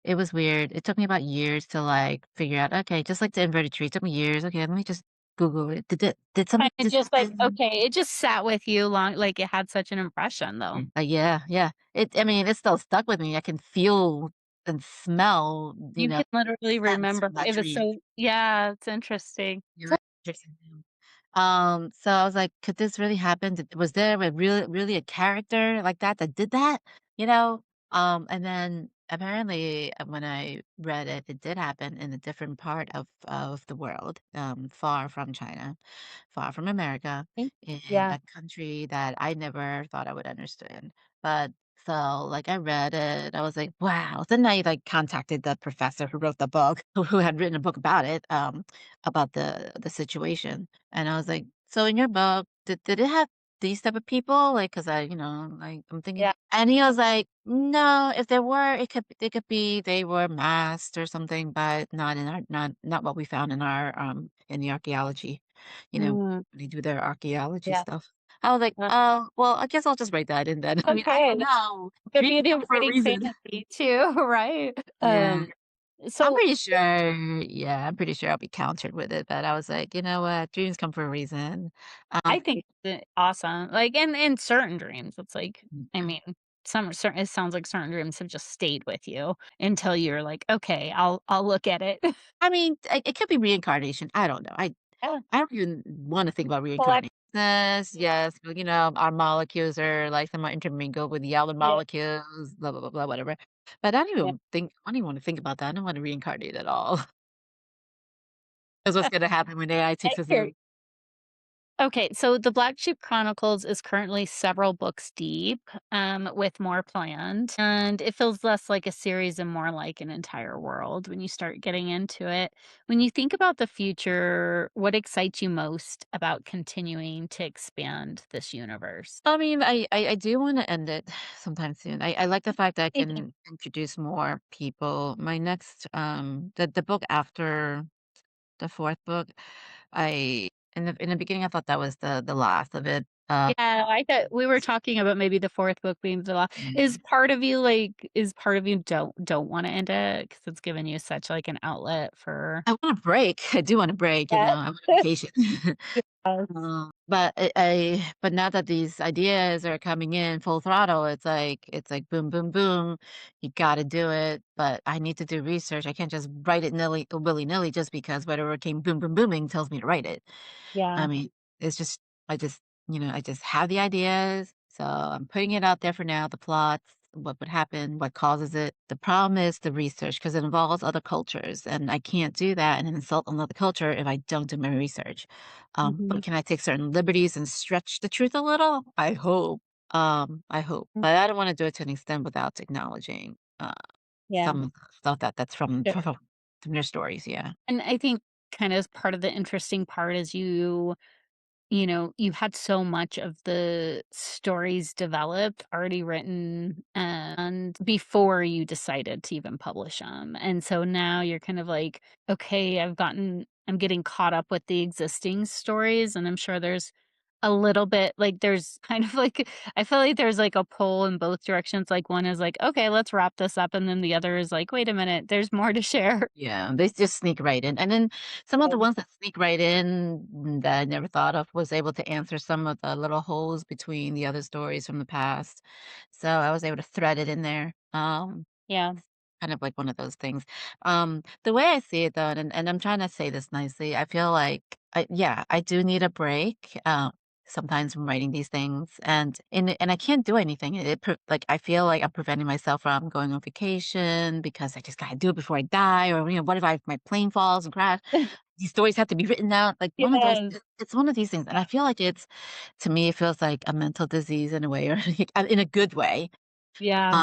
It was weird. It took me about years to, like, figure out, okay, just like the inverted tree, it took me years. Okay, let me just Google it. Did something Kinda just just like, happen? okay, it just sat with you long like, it had such an impression, though. Yeah, yeah. I mean, it's still stuck with me. I can feel and smell, You can literally scents remember. from that It was tree. so yeah, it's interesting. You're right, interesting. So I was like, could this really happen? Was there a really a character like that did that? You know? And then apparently, when I read it, it did happen in a different part of the world, far from China, far from America, Mm, in yeah. a country that I never thought I would understand. But so, like, I read it, I was like, wow. Then I, like, contacted the professor who wrote the book, who had written a book about it, about the situation. And I was like, "So in your book, did it have these type of people?" Like, 'cause like, I'm thinking, Yeah. and he was like, "No, if there were, it could be they were masked or something, but not what we found in the archaeology, Mm, when they do their archaeology yeah. stuff." I was like, Uh, "Oh, well, I guess I'll just write that in then." I mean, I okay. don't know. Good Dreams beauty come of for a writing reason. fantasy too, right? Yeah. I'm So pretty sure yeah, I'm pretty sure I'll be countered with it, but I was like, "You know what? Dreams come for a reason." I Um think awesome. Like, in certain dreams, it's like I Mhm. mean, some certain it sounds like certain dreams have just stayed with you until you're like, "Okay, I'll look at it." I mean, it could be reincarnation, I don't know. Yeah, I don't even wanna think about collect reincarnation. Yes, but, our molecules are, like, somewhat intermingled with the other yeah, molecules, blah, blah, blah, blah, whatever. But yeah. I don't even wanna think about that. I don't wanna reincarnate at all. That's what's gonna happen when AI I takes us hear over. you. Okay, so the Black Sheep Chronicles is currently several books deep, with more planned, and it feels less like a series and more like an entire world when you start getting into it. When you think about the future, what excites you most about continuing to expand this universe? I mean, I do wanna end it sometime soon. I like the fact that I Me too. can introduce more people. My next, the book after the 4th book, I in the beginning, I thought that was the last of it. Yeah, I thought we were talking about maybe the 4th book being the last. Is Mhm. part of you, like is part of you don't wanna end it because it's given you such, like, an outlet for I want a break. I do want a break, Yeah. I want a vacation. Yes. But now that these ideas are coming in full throttle, it's like boom, boom, boom. You gotta do it, but I need to do research. I can't just write it willy-nilly just because whatever came boom, boom, booming tells me to write it. I Yeah. mean, it's just I just I just have the ideas, so I'm putting it out there for now, the plots, what would happen, what causes it. The problem is the research because it involves other cultures, and I can't do that and insult another culture if I don't do my research. Mhm. But can I take certain liberties and stretch the truth a little? I hope. I hope, Mm, but I don't want to do it to an extent without acknowledging yeah, some stuff that's from sure. from their stories. Yeah. And I think kind of part of the interesting part is you had so much of the stories developed, already written, and before you decided to even publish them. And so now you're kind of like, "Okay, I'm getting caught up with the existing stories," and I'm sure there's a little bit like, there's kind of like I feel like there's, like, a pull in both directions, like, one is like, "Okay, let's wrap this up," and then the other is like, "Wait a minute, there's more to share." Yeah, they just sneak right in, and then some of the Um, ones that sneak right in that I never thought of was able to answer some of the little holes between the other stories from the past, so I was able to thread it in there, yeah, kind of like one of those things. The way I see it though, and I'm trying to say this nicely, I feel like yeah, I do need a break, sometimes from writing these things, and I can't do anything. Like I feel like I'm preventing myself from going on vacation because I just gotta do it before I die, or what if my plane falls and crash? These stories have to be written out. Like one of those. yes, It's one of these things, and I feel like to me, it feels like a mental disease in a way, or in a good way. yeah.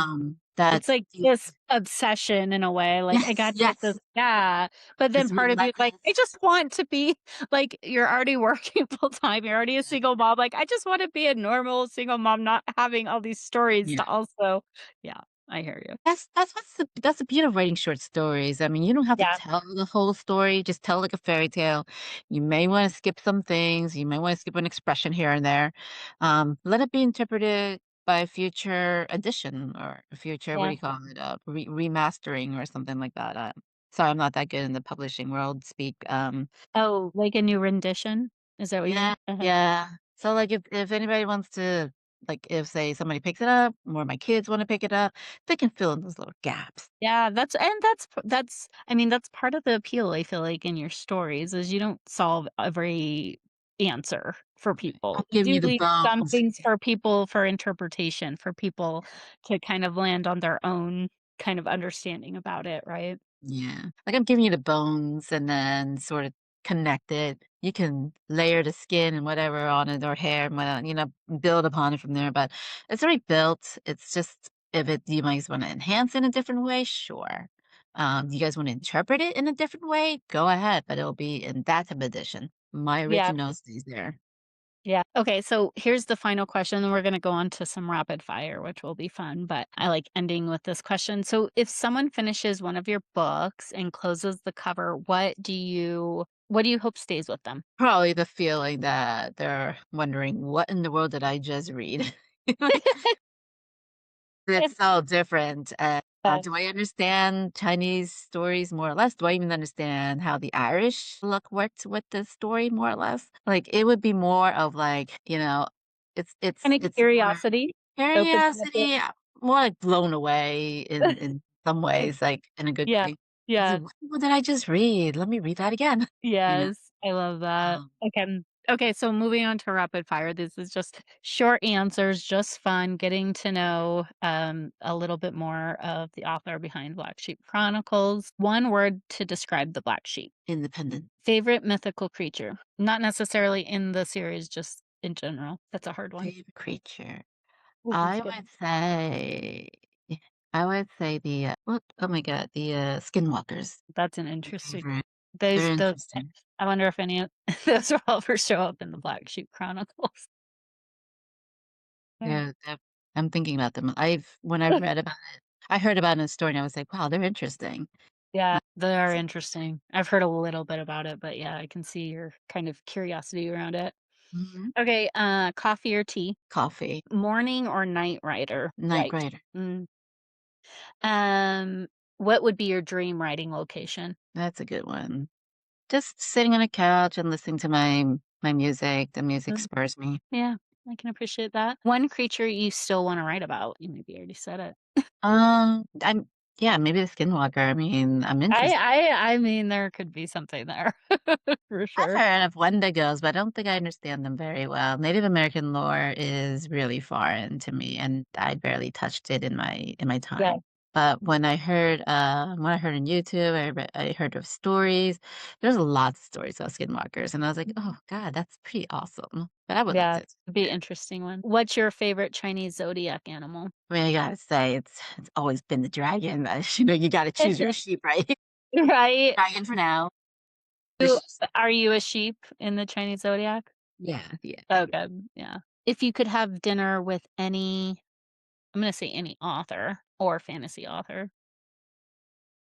That It's like this obsession in a way, like, "I yes, gotta get this." yes. Yeah, but then It's part of it, like, "I relentless. just want to be" like, you're already working full time, you're already a Yeah, single mom, like, "I just wanna be a normal single mom, not having all these stories yeah. to also." Yeah, I hear you. That's the beauty of writing short stories. I mean, you don't have to Yeah, tell the whole story, just tell like a fairy tale. You may wanna skip some things, you may wanna skip an expression here and there. Let it be interpreted by a future edition or a future, what do yeah. you call it, remastering or something like that. Sorry, I'm not that good in the publishing world speak. Oh, like a new rendition? Is that what you mean? Yeah, yeah. So, like, if anybody wants to like, if, say, somebody picks it up or my kids wanna pick it up, they can fill in those little gaps. Yeah, that's I mean, that's part of the appeal, I feel like, in your stories is you don't solve every answer for Right. people. I'm You giving do you the leave some bones. things for people for interpretation, for people to kind of land on their own kind of understanding about it, right? Yeah. Like, I'm giving you the bones and then sort of connect it. You can layer the skin and whatever on it or hair and build upon it from there, but it's already built. It's just if you guys wanna enhance in a different way, sure. You guys wanna interpret it in a different way, go ahead, but it'll be in that type of edition. My Yeah, original stays there. yeah. Okay, so here's the final question, then we're gonna go on to some rapid fire, which will be fun, but I like ending with this question. So if someone finishes one of your books and closes the cover, what do you hope stays with them? Probably the feeling that they're wondering, "What in the world did I just read?" It's so different, Yeah. do I understand Chinese stories more or less? Do I even understand how the Irish look worked with the story more or less? Like, it would be more of like, Kinda it's more curiosity, opening up the curiosity, more like blown away in some ways, like, in a good Yeah, way. It's yeah, like, "What did I just read? Let me read that again." You know? yes, I love that. Um, Okay, so moving on to rapid fire, this is just short answers, just fun, getting to know, a little bit more of the author behind Black Sheep Chronicles. One word to describe the black sheep. independent. Favorite mythical creature? Not necessarily in the series, just in general. That's a hard one. Favorite creature. Ooh, that's I good. would say I would say oh my god, the, skinwalkers. That's an My interesting favorite. those They're those interesting. I wonder if any of those will ever show up in the Black Sheep Chronicles. Yeah. They're I'm thinking about them. When I read about it I heard about it in a story and I was like, "Wow, they're interesting." Yeah, Uh, they are so interesting. I've heard a little bit about it, but yeah, I can see your kind of curiosity around it. mhm. Okay, coffee or tea? Coffee, Morning or night rider? Knight Right. Rider. Mm. Um, what would be your dream writing location? That's a good one. Just sitting on a couch and listening to my music. The music Mm, spurs me. yeah, I can appreciate that. One creature you still wanna write about? You maybe already said it. I'm yeah, maybe the Skinwalker. I mean, I'm I interested. I mean, there could be something there for I've sure. heard of Wendigos, but I don't think I understand them very well. Native American lore is really foreign to me, and I barely touched it in my Yeah, time. But when I heard on YouTube, I heard of stories. There's a lot of stories about skinwalkers, and I was like, "Oh god, that's pretty awesome." But I would like yeah, to it'd be experience it. interesting one. What's your favorite Chinese zodiac animal? I mean, I gotta say, it's always been the dragon. You gotta choose your sheep, right? Right? Dragon for now. The Who sh are you a sheep in the Chinese zodiac? Yeah, yeah, yeah. Okay, yeah. If you could have dinner with any I'm gonna say any author or fantasy author,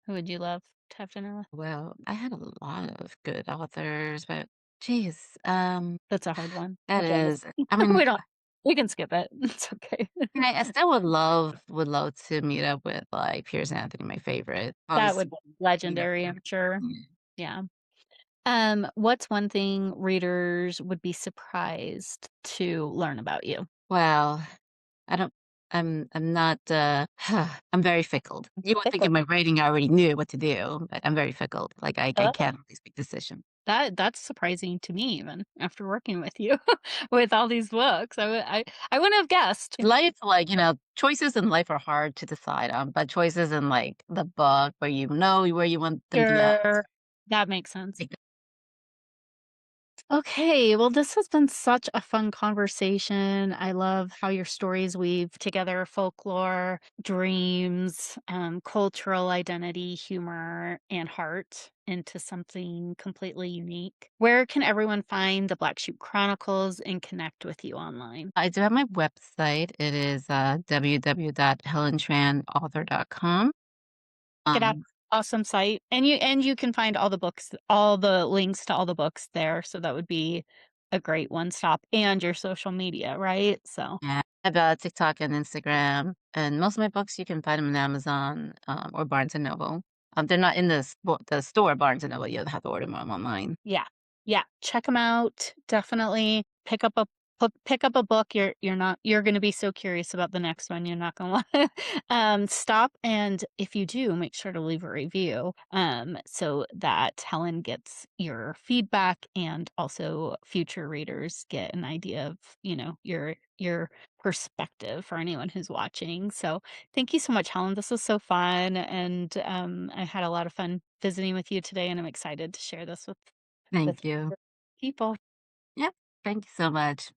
who would you love to have dinner with? Well, I had a lot of good authors, but Geez, That's a hard one. that Okay. is I mean, We don't we can skip it. It's okay. I still would love to meet up with, like, Piers Anthony, my favorite. That Obviously, would be you know, legendary, I'm sure. yeah. Yeah. What's one thing readers would be surprised to learn about you? Well, I don't I'm not, I'm very fickle. You would think in Fickle. my writing I already knew what to do, but I'm very fickle. Like, I I love can't always make decisions. that's surprising to me even after working with you with all these books. I wouldn't have guessed. Life, like, choices in life are hard to decide on, but choices in, like, the book where you know where you want them to go. Sure. That makes sense. Like, Okay, well, this has been such a fun conversation. I love how your stories weave together folklore, dreams, cultural identity, humor, and heart into something completely unique. Where can everyone find the Black Sheep Chronicles and connect with you online? I do have my website. It is, www.helentranauthor.com. Check it out. Um, Awesome site. And you can find all the books, all the links to all the books there. So that would be a great one stop and your social media, right? So yeah, I have, TikTok and Instagram, and most of my books, you can find them on Amazon, or Barnes& and Noble. They're not in the store Barnes& and Noble, you'll have to order them online. yeah. Yeah, check them out, definitely. Pick up a book, you're gonna be so curious about the next one, you're not gonna wanna, stop, and if you do, make sure to leave a review, so that Helen gets your feedback and also future readers get an idea of, your perspective for anyone who's watching, so thank you so much, Helen, this was so fun, and, I had a lot of fun visiting with you today, and I'm excited to share this with Thank you. people. Yep. Thank you so much.